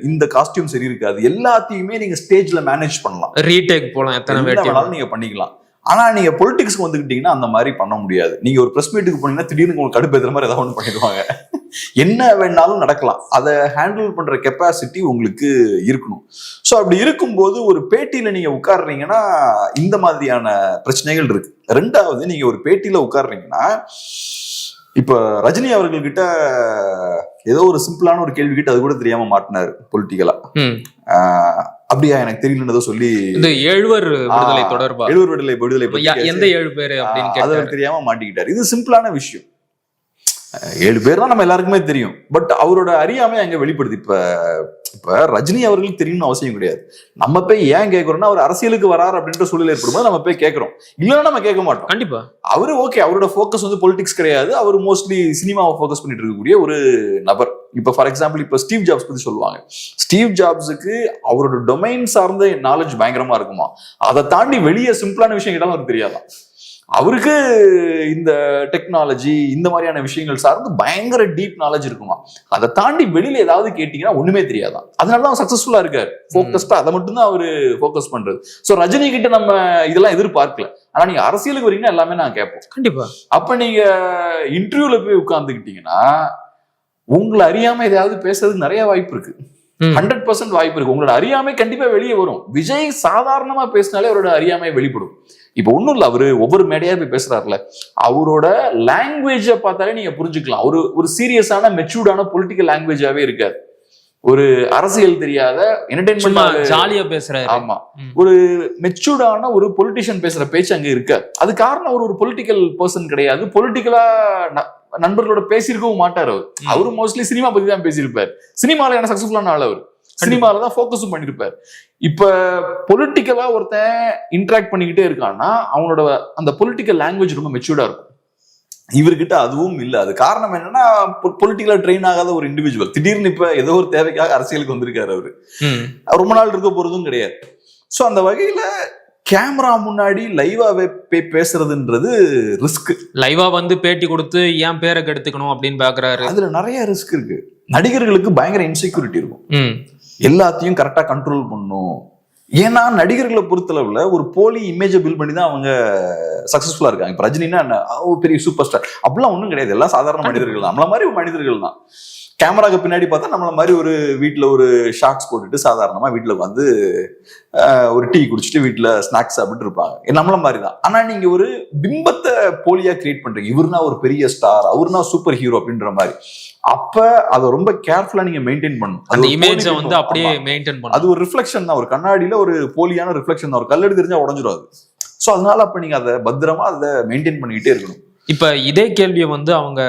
இந்த காஸ்டியூம் சரி இருக்காது, எல்லாத்தையுமே நீங்க ஸ்டேஜ்ல மேனேஜ் பண்ணலாம். ரீடேக் போலாம், எத்தனை வேணாலும் நீங்க பண்ணிக்கலாம். ஆனா நீங்க பொலிட்டிக்ஸ்க்கு வந்துக்கிட்டீங்கன்னா அந்த மாதிரி பண்ண முடியாது. நீங்க ஒரு பிரஸ் மீட்டுக்கு போனீங்கன்னா திடீர்னு உங்களுக்கு கடுப்பேத்துற மாதிரி ஏதாவது ஒன்று பண்ணிடுவாங்க. என்ன வேணாலும் நடக்கலாம். அதை ஹேண்டில் பண்ற கெப்பாசிட்டி உங்களுக்கு இருக்கணும். ஸோ அப்படி இருக்கும்போது ஒரு பேட்டியில நீங்க உட்கார்றீங்கன்னா இந்த மாதிரியான பிரச்சனைகள் இருக்கு. ரெண்டாவது, நீங்க ஒரு பேட்டியில உட்கார்றீங்கன்னா, இப்ப ரஜினி அவர்கள்கிட்ட ஏதோ ஒரு சிம்பிளான ஒரு கேள்வி கிட்ட அது கூட தெரியாம மாட்டினாரு பொலிட்டிக்கலா. அப்படியா, எனக்கு தெரியலன்னு சொல்லி இந்த 7 விடுதலை தொடர்பா 7 விடுதலை எந்த 7 பேர் அப்படின்னு அதை தெரியாம மாட்டிக்கிட்டாரு. இது சிம்பிளான விஷயம். 7 பேர் தான் நம்ம எல்லாருக்குமே தெரியும். பட் அவரோட அறியாமை அங்க வெளிப்படுது. இப்ப ரஜினி அவர்களுக்கு தெரியணும்னு அவசியம் கிடையாது. நம்ம போய் ஏன் கேட்கிறோம்னா, அவர் அரசியலுக்கு வராரு அப்படின்ற சூழல் ஏற்படும்போது நம்ம போய் கேட்கிறோம். இல்லைன்னா நம்ம கேட்க மாட்டோம். கண்டிப்பா அவரு ஓகே, அவரோட ஃபோக்கஸ் வந்து பொலிட்டிக்ஸ் கிடையாது. அவர் மோஸ்ட்லி சினிமாவை ஃபோக்கஸ் பண்ணிட்டு இருக்கக்கூடிய ஒரு நபர். இப்ப ஃபார் எக்ஸாம்பிள், இப்ப ஸ்டீவ் ஜாப்ஸ் பத்தி சொல்லுவாங்க. ஸ்டீவ் ஜாப்ஸுக்கு அவரோட டொமைன் சார்ந்த நாலேஜ் பயங்கரமா இருக்குமா, அதை தாண்டி வெளியே சிம்பிளான விஷயம் கேட்டாலும் அவருக்கு தெரியாதான். அவருக்கு இந்த டெக்னாலஜி இந்த மாதிரியான விஷயங்கள் சார்ந்து பயங்கர டீப் நாலேஜ் இருக்குமா, அதை தாண்டி வெளியில ஏதாவது கேட்டீங்கன்னா ஒண்ணுமே தெரியாதான். அதனாலதான் அவர் சக்சஸ்ஃபுல்லா இருக்காரு. போக்கஸ்டா அதை மட்டும்தான் அவரு போக்கஸ் பண்றது. சோ ரஜினி கிட்ட நம்ம இதெல்லாம் எதிர்பார்க்கல. ஆனா நீங்க அரசியலுக்கு வரீங்கன்னா எல்லாமே நான் கேட்போம். கண்டிப்பா. அப்ப நீங்க இன்டர்வியூல போய் உட்கார்ந்துக்கிட்டீங்கன்னா உங்களை அறியாம ஏதாவது பேசுறதுக்கு நிறைய வாய்ப்பு இருக்கு. 100% வாய்ப்பு இருக்கு. உங்களோட அறியாமை கண்டிப்பா வெளியே வரும். விஜய் சாதாரணமா பேசினாலே அவரோட அறியாமை வெளிப்படும். இப்ப ஒண்ணும் இல்ல, அவரு ஒவ்வொரு மேடையா போய் பேசுறாருல, அவரோட லாங்குவேஜ பார்த்தாலே நீங்க புரிஞ்சுக்கலாம். ஒரு சீரியஸான மெச்சூர்டான பொலிட்டிக்கல் லாங்குவேஜாவே இருக்காது. ஒரு அரசியல் தெரியாத என்டர்டெயின்மெண்ட் ஜாலியா பேசுறாரு. ஆமா, ஒரு மெச்சூர்டான ஒரு பொலிட்டிஷியன் பேசுற பேச்சு அங்க இருக்காது. அது காரணம் அவர் ஒரு பொலிட்டிக்கல் பர்சன் கிடையாது. பொலிட்டிக்கலா நண்பர்களோட பேசியிருக்கவும் மாட்டார். அவரு மோஸ்ட்லி சினிமா பத்தி தான் பேசியிருப்பார். சினிமால என்ன சக்சஸ்ஃபுல்லான ஆள், அவர் சினிமால தான் ஃபோக்கஸும் பண்ணிருப்பார். இப்ப பொலிட்டிக்கலா ஒருத்தன் இன்டராக்ட் பண்ணிக்கிட்டே இருக்கான்னா அவனோட அந்த பொலிட்டிக்கல் லாங்குவேஜ் ரொம்ப மெச்சூர்டா இருக்கும். இவர்கிட்ட அதுவும் இல்ல. அது காரணம் என்னன்னா, பொலிட்டிக்கலா ட்ரெயின் ஆகாத ஒரு இண்டிவிஜுவல். திடீர்னு இப்ப ஏதோ ஒரு தேவைக்காக அரசியலுக்கு வந்திருக்காரு. அவரு ரொம்ப நாள் இருக்க போறதும் கிடையாது. சோ அந்த வகையில கேமரா முன்னாடி லைவா பேசுறதுன்றது ரிஸ்க். லைவா வந்து பேட்டி கொடுத்து ஏன் பேரை கெடுத்துக்கணும் அப்படின்னு பாக்குறாரு. அதுல நிறைய ரிஸ்க் இருக்கு. நடிகர்களுக்கு பயங்கர இன்செக்யூரிட்டி இருக்கும். எல்லாத்தையும் கரெக்டா கண்ட்ரோல் பண்ணும். ஏன்னா நடிகர்களை பொறுத்தளவுல ஒரு போலி இமேஜ பில்ட் பண்ணி தான் அவங்க சக்சஸ்ஃபுல்லா இருக்காங்க. இப்ப ரஜினின்னா பெரிய சூப்பர் ஸ்டார் அப்படிலாம் ஒண்ணும் கிடையாது. எல்லாம் சாதாரண மனிதர்கள் தான். நம்மள மாதிரி மனிதர்கள் தான். கேமராக்கு பின்னாடி பார்த்தா நம்மள மாதிரி ஒரு வீட்டுல ஒரு ஷார்ட்ஸ் போட்டுட்டு சாதாரணமா வீட்டுல வந்து ஒரு டீ குடிச்சிட்டு வீட்டுல ஸ்நாக்ஸ் சாப்பிட்டு இருப்பாங்க. நம்மள மாதிரி தான். ஆனா நீங்க ஒரு பிம்பத்தை போலியா கிரியேட் பண்றீங்க. இவருனா ஒரு பெரிய ஸ்டார், அவருனா சூப்பர் ஹீரோ அப்படின்ற மாதிரி. அப்ப அதை ரொம்ப கேர்ஃபுல்லா நீங்க மெயின்டைன் பண்ணணும். அந்த இமேஜை வந்து அப்படியே மெயின்டைன் பண்ணணும். அது ஒரு ரிஃப்ளெக்ஷன் தான். ஒரு கண்ணாடியில ஒரு போலியான ரிஃப்ளெக்ஷன் தான். ஒரு கல்லெடு தெரிஞ்சா உடஞ்சிரும் அது. சோ அதனால அப்ப நீங்க அதை பத்திரமா அதை மெயின்டைன் பண்ணிக்கிட்டே இருக்கணும். இப்ப இதே கேள்வியை வந்து அவங்க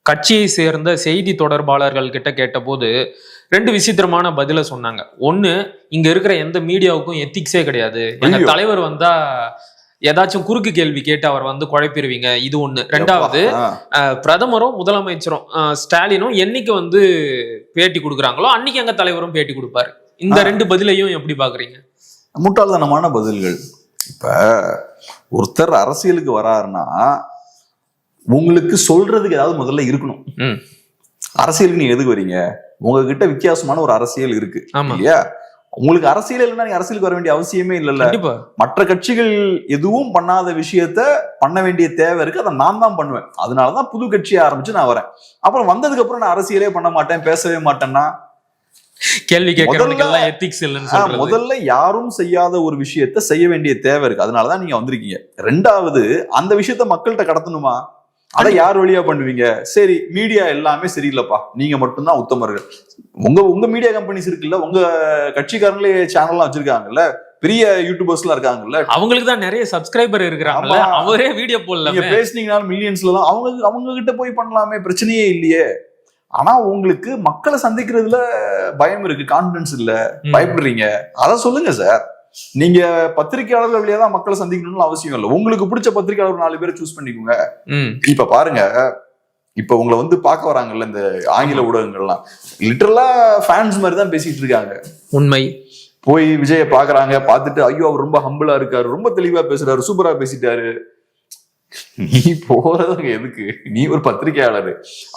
கட்சியை சேர்ந்த செய்தி தொடர்பாளர்கள் கிட்ட கேட்டபோது 2 விசித்திரமான பதில சொன்னாங்க. ஒண்ணு, இங்க இருக்கிற எந்த மீடியாவுக்கும் எத்திக்ஸே கிடையாது. எங்க தலைவர் வந்தா ஏதாச்சும் குறுக்கு கேள்வி கேட்டு அவர் வந்து குழப்பிடுவீங்க, இது ஒண்ணு. ரெண்டாவது, பிரதமரும் முதலமைச்சரும் ஸ்டாலினும் என்னைக்கு வந்து பேட்டி கொடுக்குறாங்களோ அன்னைக்கு எங்க தலைவரும் பேட்டி கொடுப்பாரு. இந்த 2 பதிலையும் எப்படி பாக்குறீங்க? முட்டாள்தனமான பதில்கள். இப்ப ஒருத்தர் அரசியலுக்கு வராருன்னா உங்களுக்கு சொல்றதுக்கு ஏதாவது முதல்ல இருக்கணும். அரசியலுக்கு நீங்க எதுக்கு வரீங்க? உங்ககிட்ட வித்தியாசமான ஒரு அரசியல் இருக்கு இல்லையா? உங்களுக்கு அரசியல் இல்லைன்னா நீங்க அரசியலுக்கு வர வேண்டிய அவசியமே இல்லைல்ல. மற்ற கட்சிகள் எதுவும் பண்ணாத விஷயத்த பண்ண வேண்டிய தேவை இருக்கு. அதை நான் தான் பண்ணுவேன். அதனாலதான் புது கட்சியை ஆரம்பிச்சு நான் வரேன். அப்புறம் வந்ததுக்கு அப்புறம் நான் அரசியலே பண்ண மாட்டேன், பேசவே மாட்டேன்னா கேள்வி கேட்கறதுக்கெல்லாம் எத்திக்ஸ் இல்லைன்னு சொல்றது. முதல்ல யாரும் செய்யாத ஒரு விஷயத்த செய்ய வேண்டிய தேவை இருக்கு. அதனாலதான் நீங்க வந்திருக்கீங்க. ரெண்டாவது, அந்த விஷயத்த மக்கள்கிட்ட கடத்தணுமா? அதை யார் வழியா பண்ணுவீங்க? சரி, மீடியா எல்லாமே சரியில்லைப்பா, நீங்க மட்டும்தான் உத்தமர்கள். உங்க மீடியா கம்பெனிஸ் இருக்குல்ல, உங்க கட்சிக்காரங்களே சேனல்லாம் வச்சிருக்காங்கல்ல, பெரிய யூடியூபர்ஸ் எல்லாம் இருக்காங்கல்ல, அவங்களுக்கு தான் நிறைய சப்ஸ்கிரைபர் இருக்கிறாங்கல்ல, அவரே வீடியோ போடல. நீங்க பேசுனீங்கன்னா மில்லியன்ஸ்ல எல்லாம் அவங்க கிட்ட போய் பண்ணலாமே, பிரச்சனையே இல்லையே. ஆனா உங்களுக்கு மக்களை சந்திக்கிறதுல பயம் இருக்கு, கான்பிடன்ஸ் இல்ல, பயப்படுறீங்க. அதை சொல்லுங்க சார். நீங்க பத்திரிகையாளர்கள் வழியா தான் மக்களை சந்திக்கணும்னு அவசியம் இல்லை. உங்களுக்கு பிடிச்ச பத்திரிகையாளர் 4 பேரை சூஸ் பண்ணிக்கோங்க. இப்ப பாருங்க, இப்ப உங்களை வந்து பார்க்க வராங்கல்ல இந்த ஆங்கில ஊடகங்கள்லாம், லிட்டரலா ஃபேன்ஸ் மாதிரி தான் பேசிட்டு இருக்காங்க. உண்மை. போய் விஜய பாக்குறாங்க, பார்த்துட்டு ஐயோ அவர் ரொம்ப ஹம்பிளா இருக்காரு, ரொம்ப தெளிவா பேசுறாரு, சூப்பரா பேசிட்டாரு. நீ போறதுங்க எதுக்கு? நீ ஒரு பத்திரிகையாளர்.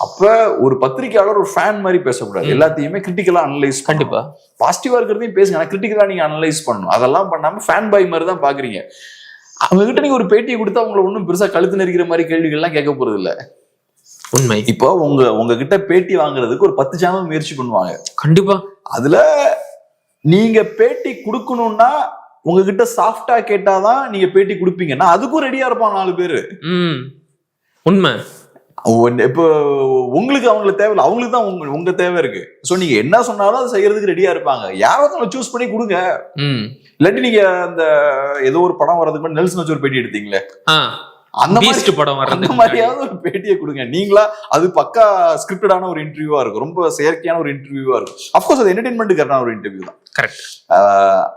அப்ப ஒரு பத்திரிகையாளர் ஒரு ஃபேன் மாதிரி பேசக்கூடாது. எல்லாத்தையுமே கிரிட்டிக்கலா அனலைஸ். கண்டிப்பா பாசிட்டிவா இருக்கிறதையும் பேசுங்க, ஆனா கிரிட்டிக்கலா நீங்க அனலைஸ் பண்ணணும். அதெல்லாம் பண்ணாம ஃபேன் பாய் மாதிரி தான் பாக்குறீங்க. அவங்க கிட்ட நீங்க ஒரு பேட்டியை கொடுத்தா அவங்களை ஒன்றும் பெருசா கழுத்து நெரிக்கிற மாதிரி கேள்விகள்லாம் கேட்க போறது இல்ல. உண்மை. இப்போ உங்ககிட்ட பேட்டி வாங்குறதுக்கு ஒரு 10 சேனல் முயற்சி பண்ணுவாங்க. கண்டிப்பா. அதுல நீங்க பேட்டி கொடுக்கணும்னா உங்ககிட்ட சாஃப்டா கேட்டாதான் நீங்க பேட்டி கொடுப்பீங்கன்னா அதுக்கும் ரெடியா இருப்பான் 4 பேரு. உண்மை. இப்போ உங்களுக்கு அவங்களுக்கு தேவையில்லை, அவங்களுக்கு தான் உங்க தேவை இருக்கு. சோ நீங்க என்ன சொன்னாலும் அதை செய்யறதுக்கு ரெடியா இருப்பாங்க. யாராவது சூஸ் பண்ணி கொடுங்க. இல்லாட்டி நீங்க அந்த ஏதோ ஒரு படம் வர்றதுக்கு முன்னாடி நெல்சன் வச்சு ஒரு பேட்டி எடுத்தீங்களே, அந்த மாதிரியாவது ஒரு பேட்டியை கொடுங்க. நீங்களா அது பக்கா ஸ்கிரிப்டடான ஒரு இன்டர்வியூவா இருக்கும், ரொம்ப செயற்கையான ஒரு இன்டர்வியூவா இருக்கும். அப்கோர்ஸ் அது என்டர்டைன்மெண்ட்டுக்கான ஒரு இன்டர்வியூ தான். கரெக்ட்.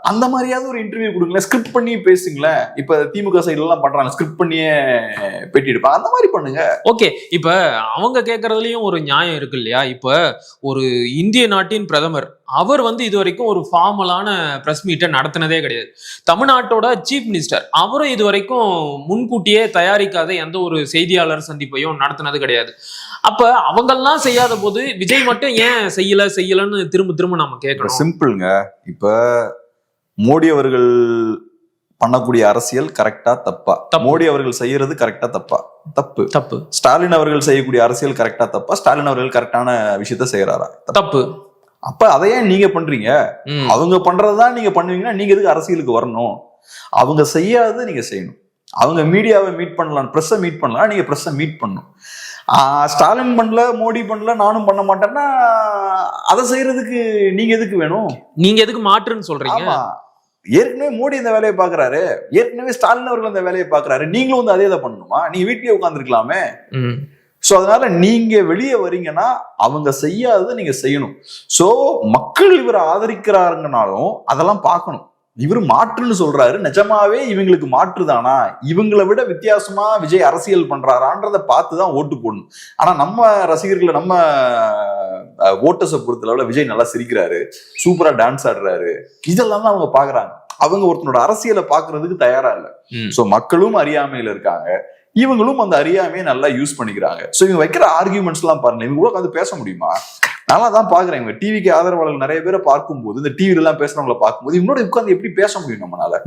அந்த மாதிரியாவது ஒரு இன்டர்வியூ கொடுங்களேன், ஸ்கிரிப்ட் பண்ணி பேசுங்களேன். இப்ப திமுக சைடுல எல்லாம் பண்றாங்க, ஸ்கிரிப்ட் பண்ணியே பேட்டி எடுப்பாங்க. அந்த மாதிரி பண்ணுங்க. ஓகே. இப்ப அவங்க கேட்கறதுலயும் ஒரு நியாயம் இருக்கு இல்லையா? இப்ப ஒரு இந்திய நாட்டின் பிரதமர் அவர் வந்து இது வரைக்கும் ஒரு ஃபார்மலான பிரஸ் மீட்டை நடத்தினதே கிடையாது. தமிழ்நாட்டோட சீஃப் மினிஸ்டர் அவரும் இது வரைக்கும் முன்கூட்டியே தயாரிக்காத எந்த ஒரு செய்தியாளர் சந்திப்பையும் நடத்தினது கிடையாது. அப்ப அவங்கெல்லாம் செய்யாத போது விஜய் மட்டும் ஏன் செய்யலன்னு திரும்ப நாம கேட்கணும். சிம்பிள்ங்க. இப்ப மோடி அவர்கள் பண்ணக்கூடிய அரசியல் கரெக்டா தப்பா? மோடி அவர்கள் செய்யறது கரெக்டா தப்பா? தப்பு. ஸ்டாலின் அவர்கள் செய்யக்கூடிய அரசியல் கரெக்டா தப்பா? ஸ்டாலின் அவர்கள் கரெக்டான விஷயத்த செய்யறாரா? தப்பு. அப்ப அதையே நீங்க பண்றீங்க. அவங்க பண்றதுதான் நீங்க பண்ணுவீங்கன்னா நீங்க எதுக்கு அரசியலுக்கு வரணும்? அவங்க செய்யாத நீங்க செய்யணும். அவங்க மீடியாவை மீட் பண்ணலாம், பிரஸ்ஸை மீட் பண்ணலாம், நீங்க பிரஸ்ஸை மீட் பண்ணணும். ஸ்டாலின் பண்ணல, மோடி பண்ணல, நானும் பண்ண மாட்டேன்னா அதை செய்யறதுக்கு நீங்க எதுக்கு வேணும்? நீங்க எதுக்கு மாற்றுன்னு சொல்றீங்க? ஏற்கனவே மோடி இந்த வேலையை பாக்குறாரு, ஏற்கனவே ஸ்டாலின் அவர்கள் இந்த வேலையை பாக்குறாரு, நீங்களும் வந்து அதே தான் பண்ணணுமா? நீங்க வீட்லயே உட்காந்துருக்கலாமே. சோ அதனால நீங்க வெளியே வரீங்கன்னா அவங்க செய்யாததை நீங்க செய்யணும். சோ மக்கள் இவரை ஆதரிக்கிறாருங்கனாலும் அதெல்லாம் பார்க்கணும். இவரு மாற்றுன்னு சொல்றாரு, நிஜமாவே இவங்களுக்கு மாற்றுதானா, இவங்களை விட வித்தியாசமா விஜய் அரசியல் பண்றாரான்றத பார்த்துதான் ஓட்டு போடணும். ஆனா நம்ம ரசிகர்களை, நம்ம ஓட்டர்ஸை பொறுத்தளவுல விஜய் நல்லா சிரிக்கிறாரு, சூப்பரா டான்ஸ் ஆடுறாரு, இதெல்லாம் தான் அவங்க பாக்குறாங்க. அவங்க ஒருத்தனோட அரசியலை பாக்குறதுக்கு தயாரா இல்ல. சோ மக்களும் அறியாமையில இருக்காங்க, இவங்களும் அந்த அறியாமையை நல்லா யூஸ் பண்ணிக்கிறாங்க. சோ இவங்க வைக்கிற ஆர்கியூமெண்ட்ஸ் எல்லாம் பாருங்க, இவங்க கூட உட்காந்து பேச முடியுமா? நல்லா தான் பாக்குறேன். இவங்க டிவிக்கு ஆதரவாளர்கள் நிறைய பேரை பார்க்கும்போது, இந்த டிவில எல்லாம் பேசுறவங்களை பார்க்கும்போது இவங்களோட உட்காந்து எப்படி பேச முடியும் நம்மளால?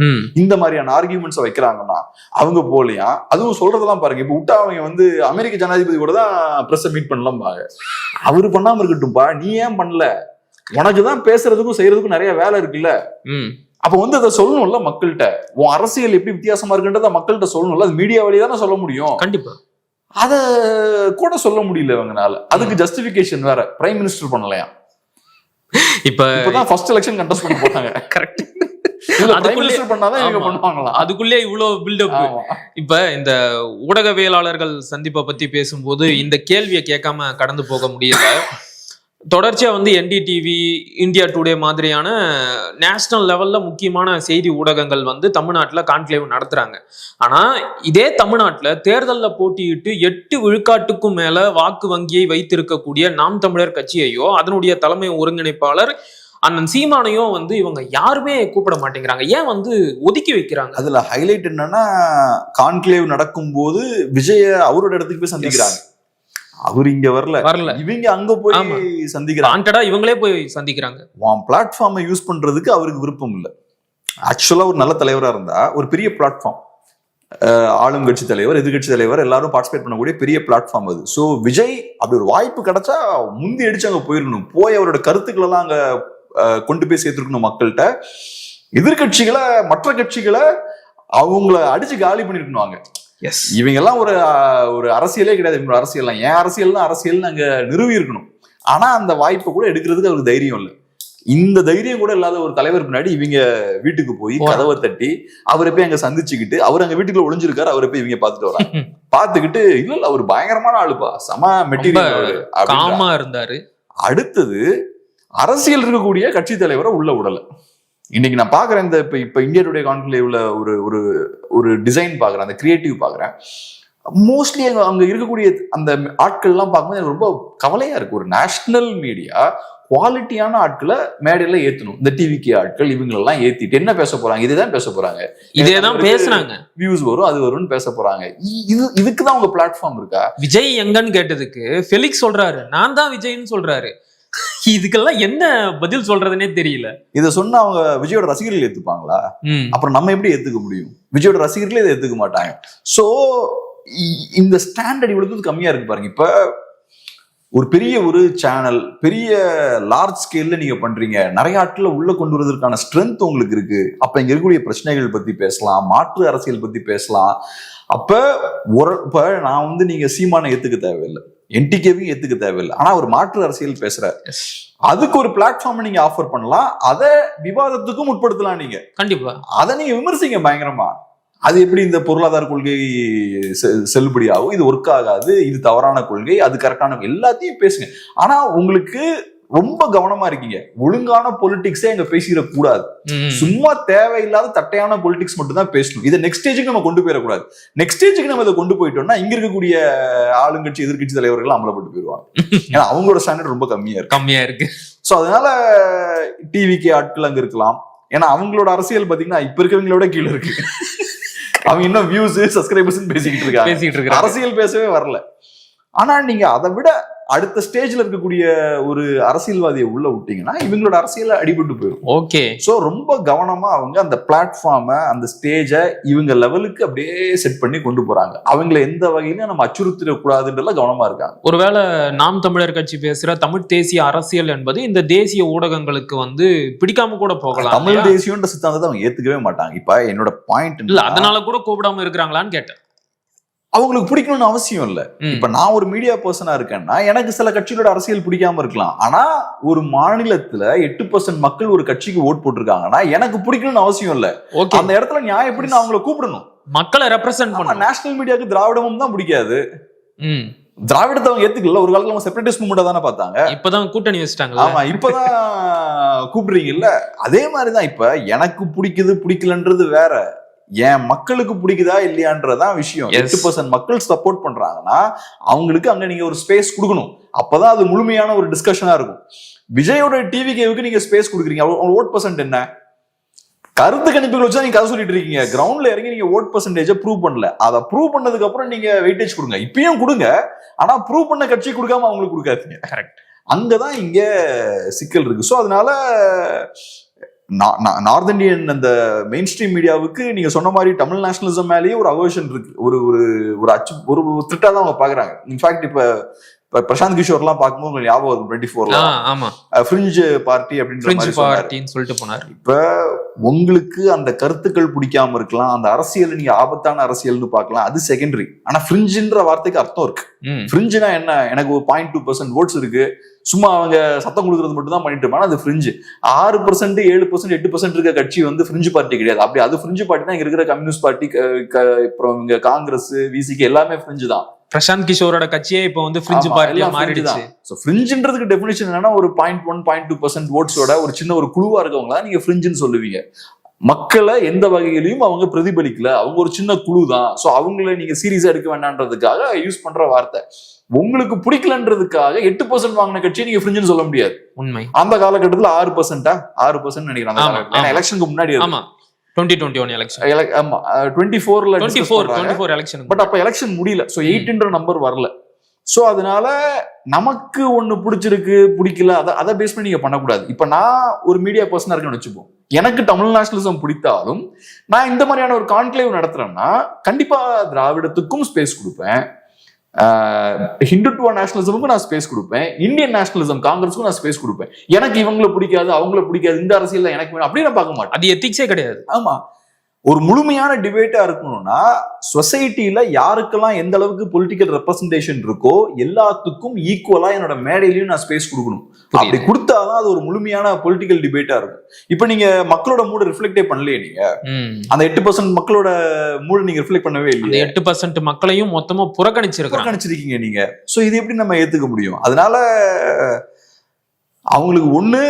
இந்த மாதிரியான ஆர்கியூமெண்ட்ஸ் வைக்கிறாங்கன்னா அவங்க போலியா? அதுவும் சொல்றதெல்லாம் பாருங்க. இப்ப விட்டா அவங்க வந்து அமெரிக்க ஜனாதிபதி கூட தான் பிரஸ் மீட் பண்ணலாம் பாங்க. அவரு பண்ணாம இருக்கட்டும்பா, நீ ஏன் பண்ணல? உனக்குதான் பேசுறதுக்கும் செய்யறதுக்கும் நிறைய வேலை இருக்குல்ல. அப்ப வந்து அதை சொல்லணும்ல மக்கள்கிட்ட. உன் அரசியல் எப்படி வித்தியாசமா இருக்குன்றத மக்கள்கிட்ட சொல்லணும்ல. அது மீடியா வழியா தானே சொல்ல முடியும். கண்டிப்பா. அத கூட சொல்ல முடியல இவங்கனால. அதுக்கு ஜஸ்டிபிகேஷன் வேற. பிரைம் மினிஸ்டர் பண்ணலையா? இப்பதான் ஃபர்ஸ்ட் எலெக்ஷன் கண்டெஸ்ட் பண்ணி போட்டாங்க. கரெக்ட். அதுக்குள்ளே இவ்வளவு பில்டப். இப்ப இந்த ஊடகவியலாளர்கள் சந்திப்பை பத்தி பேசும்போது இந்த கேள்வியை கேட்காம கடந்து போக முடியல. தொடர்ச்சியா வந்து என்டிடிவி, இந்தியா டுடே மாதிரியான நேஷனல் லெவல்ல முக்கியமான செய்தி ஊடகங்கள் வந்து தமிழ்நாட்டுல கான்க்ளேவ் நடத்துறாங்க. ஆனா இதே தமிழ்நாட்டுல தேர்தலில் போட்டியிட்டு 8 விழுக்காட்டுக்கும் மேல வாக்கு வங்கியை வைத்திருக்கக்கூடிய நாம் தமிழர் கட்சியையோ அதனுடைய தலைமை ஒருங்கிணைப்பாளர் அண்ணன் சீமானையும் வந்து இவங்க யாருமே கூப்பிட மாட்டேங்கிறாங்க. ஏன் வந்து ஒதுக்கி வைக்கிறாங்க? அதுல ஹைலைட் என்னன்னா, கான்க்ளேவ் நடக்கும் போது விஜய அவரோட இடத்துக்கு போய் சந்திக்கிறாங்க. அவரு இங்க வரல, இவங்க அங்க போய் சந்திக்கிறாங்க. இவங்களே போய் சந்திக்கிறாங்க. பிளாட்ஃபார்மை யூஸ் பண்றதுக்கு அவருக்கு விருப்பம் இல்ல. ஆக்சுவலா ஒரு நல்ல தலைவரா இருந்தா ஒரு பெரிய பிளாட்ஃபார்ம், ஆளும் கட்சி தலைவர், எதிர்கட்சி தலைவர் எல்லாரும் பார்ட்டிசிபேட் பண்ணக்கூடிய பெரிய பிளாட்ஃபார்ம் அது. சோ விஜய் அப்படி ஒரு வாய்ப்பு கிடைச்சா முந்தி அடிச்சு அங்க போயிருக்கணும். போய் அவரோட கருத்துக்கள் எல்லாம் அங்க கொண்டு போய் சேர்த்துருக்கணும் மக்கள்கிட்ட. எதிர்கட்சிகளை, மற்ற கட்சிகளை அவங்கள அடிச்சு காலி பண்ணிருக்கணும். இவங்க எல்லாம் ஒரு அரசியலே கிடையாது. அரசியல் ஏன் அரசியல் அங்க நிறுவி இருக்கணும். ஆனா அந்த வாய்ப்பை கூட எடுக்கிறதுக்கு அவருக்கு தைரியம் இல்லை. இந்த தைரியம் கூட இல்லாத ஒரு தலைவர் பின்னாடி இவங்க வீட்டுக்கு போய் கதவை தட்டி அவரை போய் அங்க சந்திச்சுக்கிட்டு, அவர் அங்க வீட்டுக்குள்ள ஒளிஞ்சிருக்காரு, அவரை போய் இவங்க பாத்துட்டு வராங்க. பாத்துக்கிட்டு இல்ல அவர் பயங்கரமான ஆளுப்பா, சம மெட்டீரியல் இருந்தாரு. அடுத்தது அரசியல் இருக்கக்கூடிய கட்சி தலைவரை உள்ள விடல. இன்னைக்கு நான் பாக்குறேன், இந்த இப்ப இந்தியா டுடே கான்க்ளேவ்ல ஒரு டிசைன் பாக்குறேன், அந்த கிரியேட்டிவ் பாக்குறேன். மோஸ்ட்லி அங்க இருக்கக்கூடிய அந்த ஆட்கள் எல்லாம் பார்க்கும்போது எனக்கு ரொம்ப கவலையா இருக்கு. ஒரு நேஷனல் மீடியா குவாலிட்டியான ஆட்களை மேடையில ஏத்தணும். இந்த டிவிக்கு ஆட்கள் இவங்களெல்லாம் ஏத்திட்டு என்ன பேச போறாங்க? இதுதான் பேச போறாங்க, இதேதான் பேசுறாங்க, வியூஸ் வரும் அது வரும்னு பேச போறாங்க. இதுக்குதான் உங்க பிளாட்ஃபார்ம் இருக்கா? விஜய் எங்கன்னு கேட்டதுக்கு ஃபெலிக்ஸ் சொல்றாரு நான் தான் விஜய்ன்னு சொல்றாரு. இதுக்கெல்லாம் என்ன பதில் சொல்றதுன்னே தெரியல. இதை சொன்னா அவங்க விஜயோட ரசிகர்கள் ஏத்துப்பாங்களா? அப்புறம் நம்ம எப்படி ஏத்துக்க முடியும்? விஜயோட ரசிகர்களே இதை ஏத்துக்க மாட்டாங்க. சோ இந்த ஸ்டாண்டர்ட் இவ்வளவு கம்மியா இருக்கு பாருங்க. இப்ப ஒரு பெரிய ஒரு சேனல், பெரிய லார்ஜ் ஸ்கேல்ல நீங்க பண்றீங்க, நிறைய ஆட்களை உள்ள கொண்டு வருவதற்கான ஸ்ட்ரென்த் உங்களுக்கு இருக்கு. அப்ப இங்க இருக்கக்கூடிய பிரச்சனைகள் பத்தி பேசலாம், மாற்று அரசியல் பத்தி பேசலாம். இப்ப நான் நீங்க சீமானை ஏத்துக்க தேவையில்லை, என்டிகேவையும் ஏத்துக்க தேவையில்லை, ஆனா ஒரு மாற்று அரசியல் பேசுற அதுக்கு ஒரு பிளாட்ஃபார்ம் நீங்க ஆஃபர் பண்ணலாம். அதை விவாதத்துக்கும் உட்படுத்தலாம். நீங்க கண்டிப்பா அதை நீங்க விமர்சிங்க பயங்கரமா. அது எப்படி இந்த பொருளாதார கொள்கை செல்லுபடியாகும், இது ஒர்க் ஆகாது, இது தவறான கொள்கை, அது கரெக்டான, எல்லாத்தையும் பேசுங்க. ஆனா உங்களுக்கு ரொம்ப கவனமா இருக்கீங்க. ஒழுங்கான பொலிட்டிக்ஸே எங்க பேசிட கூடாது. சும்மா தேவையில்லாத தட்டையான பொலிட்டிக்ஸ் மட்டும் தான் பேசணும். இதை நெக்ஸ்ட் ஸ்டேஜுக்கு நம்ம கொண்டு போயிடக்கூடாது. நெக்ஸ்ட் ஸ்டேஜுக்கு நம்ம இதை கொண்டு போயிட்டோம்னா இங்க இருக்கக்கூடிய ஆளுங்கட்சி எதிர்கட்சி தலைவர்கள் அமலப்பட்டு போயிடுவாங்க. ஏன்னா அவங்களோட ஸ்டாண்டர்ட் ரொம்ப கம்மியா இருக்கு. சோ அதனால டிவிக்கு ஆட்கள் அங்க இருக்கலாம். ஏன்னா அவங்களோட அரசியல் பாத்தீங்கன்னா இப்ப இருக்கவங்களோட கீழே இருக்கு. அவங்க இன்னும் வியூஸ் சப்ஸ்கிரைபர்ஸ் பேசிக்கிட்டு இருக்காங்க, அரசியல் பேசவே வரல. ஆனா நீங்க அதை விட அடுத்த ஸ்டேஜ்ல இருக்கக்கூடிய ஒரு அரசியல்வாதியை உள்ள விட்டீங்கன்னா இவங்களோட அரசியல அடிபட்டு போயிடும். ஓகே, சோ ரொம்ப கவனமா அவங்க அந்த பிளாட்ஃபார்ம, அந்த ஸ்டேஜை இவங்க லெவலுக்கு அப்படியே செட் பண்ணி கொண்டு போறாங்க. அவங்களை எந்த வகையிலும் நம்ம அச்சுறுத்திடக்கூடாதுன்றதுல கவனமா இருக்காங்க. ஒருவேளை நாம் தமிழர் கட்சி பேசுற தமிழ் தேசிய அரசியல் என்பது இந்த தேசிய ஊடகங்களுக்கு பிடிக்காம கூட போகலாம். தமிழ் தேசியன்ற சித்தாந்தத்தை அவங்க ஏத்துக்கவே மாட்டாங்க. இப்ப என்னோட பாயிண்ட் இல்ல, அதனால கூட கூப்பிடாம இருக்கிறாங்களான்னு கேட்டேன். அவங்களுக்கு பிடிக்கணும்னு அவசியம் இல்ல. இப்ப நான் ஒரு மீடியா பர்சனா இருக்கேன்னா எனக்கு சில கட்சிகளோட அரசியல் பிடிக்காம இருக்கலாம். ஆனா ஒரு மாநிலத்துல 8% மக்கள் ஒரு கட்சிக்கு ஓட் போட்டிருக்காங்கன்னா எனக்கு பிடிக்கணும்னு அவசியம் இல்ல. அந்த இடத்துல நியாயம் எப்படி நான் அவங்களை கூப்பிடணும், மக்களை ரெப்ரசென்ட் பண்ண. நேஷனல் மீடியாவுக்கு திராவிடமும் தான் பிடிக்காது. திராவிடத்தை அவங்க ஏத்துக்கல. ஒரு காலத்துல அவங்க செப்பரேட்டிஸ்ட் மூவ்மெண்ட் தானே பார்த்தாங்க. இப்பதான் கூட்டணி வச்சுட்டாங்க. ஆமா, இப்பதான் கூப்பிடுறீங்கல்ல. அதே மாதிரிதான் இப்ப எனக்கு பிடிக்குது பிடிக்கலன்றது வேற, என் மக்களுக்கு பிடிக்குதா இல்லையான்றதான் விஷயம். 8% மக்கள் சப்போர்ட் பண்றாங்கன்னா அவங்களுக்கு அங்க நீங்க ஒரு ஸ்பேஸ் கொடுக்கணும். அப்பதான் அது முழுமையான ஒரு டிஸ்கஷனா இருக்கும். விஜயோட டிவிக்கு நீங்க ஸ்பேஸ் கொடுக்குறீங்க, அவங்க ஓட் பர்சன்ட் என்ன? கருத்து கணிப்புகள் வச்சு நீங்க கதை சொல்லிட்டு இருக்கீங்க. கிரவுண்ட்ல இறங்கி நீங்க ஓட் பர்சன்டேஜ் ப்ரூவ் பண்ணல. அதை ப்ரூவ் பண்ணதுக்கு அப்புறம் நீங்க வெயிட்டேஜ் கொடுங்க. இப்பயும் கொடுங்க, ஆனா ப்ரூவ் பண்ண கட்சி கொடுக்காம அவங்களுக்கு கொடுக்காதீங்க. கரெக்ட், அங்கதான் இங்க சிக்கல் இருக்கு. ஸோ அதனால நார்த் இந்தியன் அந்த மெயின் ஸ்ட்ரீம் மீடியாவுக்கு நீங்க சொன்ன மாதிரி தமிழ் நேஷனலிசம் மேலேயே ஒரு அவர்ஷன் இருக்கு. ஒரு அச்சு ஒரு த்ரிட்டா தான் அவங்க பாக்குறாங்க. இன்ஃபேக்ட் இப்ப பிரசாந்த் கிஷோர் எல்லாம் பார்க்கும்போது உங்களுக்கு ஞாபகம் இருக்கும் 24 ஃப்ரிஞ்ச் பார்ட்டி அப்படின்னு சொல்லிட்டு போனார். இப்ப உங்களுக்கு அந்த கருத்துக்கள் பிடிக்காம இருக்கலாம், அந்த அரசியல் நீங்க ஆபத்தான அரசியல்னு பார்க்கலாம், அது செகண்டரி. ஆனா ஃப்ரிஞ்சுன்ற வார்த்தைக்கு அர்த்தம் இருக்கு. ஃப்ரிஞ்சுனா என்ன? எனக்கு 0.2% ஓட்ஸ் இருக்கு, சும்மா அவங்க சத்தம் கொடுக்கறது மட்டும் தான் பண்ணிட்டு இருப்பாங்க, அது ஃப்ரிஞ்சு. 6%, 7%, 8% இருக்க கட்சி ஃப்ரிஞ்சு பார்ட்டி கிடையாது. அப்படி அது ஃப்ரிஞ்சு பார்ட்டி தான். இங்க இருக்கிற கம்யூனிஸ்ட் பார்ட்டி, அப்புறம் இங்க காங்கிரஸ், விசிக்கு எல்லாமே ஃப்ரிஞ்சு தான். பிரசாந்த் கிஷோரோட கட்சியே இப்ப ஃப்ரிஞ்சு பார்ட்டியா மாறிடுச்சு. சோ ஃப்ரிஞ்சுன்றதுக்கு டெஃபினிஷன் என்னன்னா ஒரு 0.1, 0.2% ஓட்ஸோட ஒரு சின்ன ஒரு குழுவா இருக்கவங்க தான் நீங்க ஃப்ரிஞ்சுன்னு சொல்லுவீங்க. மக்களை எந்த வகையிலையும் அவங்க பிரதிபலிக்கல, அவங்க ஒரு சின்ன குழு தான். சோ அவங்கள நீங்க சீரியஸா எடுக்க வேண்டாம்ன்றதுக்காக யூஸ் பண்ற வார்த்தை. உங்களுக்கு பிடிக்கலன்றதுக்காக 8% வாங்கின கட்சியை நீங்க ஃப்ரிஞ்சுன்னு சொல்ல முடியாது. உண்மை. அந்த காலகட்டத்துல 6% நினைக்கிறேன். எலெக்ஷனுக்கு முன்னாடி 2021 எலெக்ஷன். ஆமா, 24 எலெக்ஷன். பட் அப்ப எலெக்ஷன் முடியல. சோ 8ன்ற நம்பர் வரல. சோ அதனால நமக்கு ஒண்ணு பிடிச்சிருக்கு பிடிக்கல அதை பேஸ் பண்ணி நீங்க பண்ணக்கூடாது. இப்ப நான் ஒரு மீடியா பர்சனா இருக்கேன்னு வச்சுப்போம், எனக்கு தமிழ் நேஷனலிசம் பிடித்தாலும் நான் இந்த மாதிரியான ஒரு கான்க்ளேவ் நடத்துறேன்னா கண்டிப்பா திராவிடத்துக்கும் ஸ்பேஸ் கொடுப்பேன், ஹிந்துத்துவ நேஷனலிசமுக்கும் நான் ஸ்பேஸ் கொடுப்பேன், இந்தியன் நேஷனலிசம் காங்கிரஸுக்கும் நான் ஸ்பேஸ் கொடுப்பேன். எனக்கு இவங்களை பிடிக்காது அவங்கள பிடிக்காது, இந்த அரசியல் எனக்கு வேணும் அப்படின்னு நான் பார்க்க மாட்டேன். அது எத்திக்ஸே கிடையாது. ஆமா, ஒரு முழுமையான டிபேட்டா இருக்கணும்னா சொசைட்டில யாருக்கெல்லாம் எந்த அளவுக்கு பொலிட்டிக்கல் ரெப்ரசன்டேஷன் இருக்கோ எல்லாத்துக்கும் ஈக்குவலா என்னோட மேடையிலயும் நான் ஸ்பேஸ் கொடுக்கணும். அப்படி கொடுத்தாதான் அது ஒரு முழுமையான பொலிட்டிக்கல் டிபேட்டா இருக்கும். இப்ப நீங்க மக்களோட மூட ரிஃப்ளெக்டே பண்ணலையே, நீங்க அந்த 8% மக்களோட மூட நீங்க ரிஃப்ளெக்ட் பண்ணவே இல்லை. 8% மக்களையும் மொத்தமா புறக்கணிச்சிருக்கீங்க நீங்க. சோ இது எப்படி நம்ம ஏத்துக்க முடியும்? அதனால அவங்களுக்கு ஒண்ணு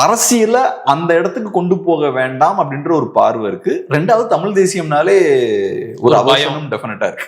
அரசியல அந்த இடத்துக்கு கொண்டு போக வேண்டாம் அப்படின்ற ஒரு பார்வை இருக்கு. ரெண்டாவது தமிழ் தேசியம்னாலே ஒரு அவசியம் டெஃபினட்டா இருக்கு.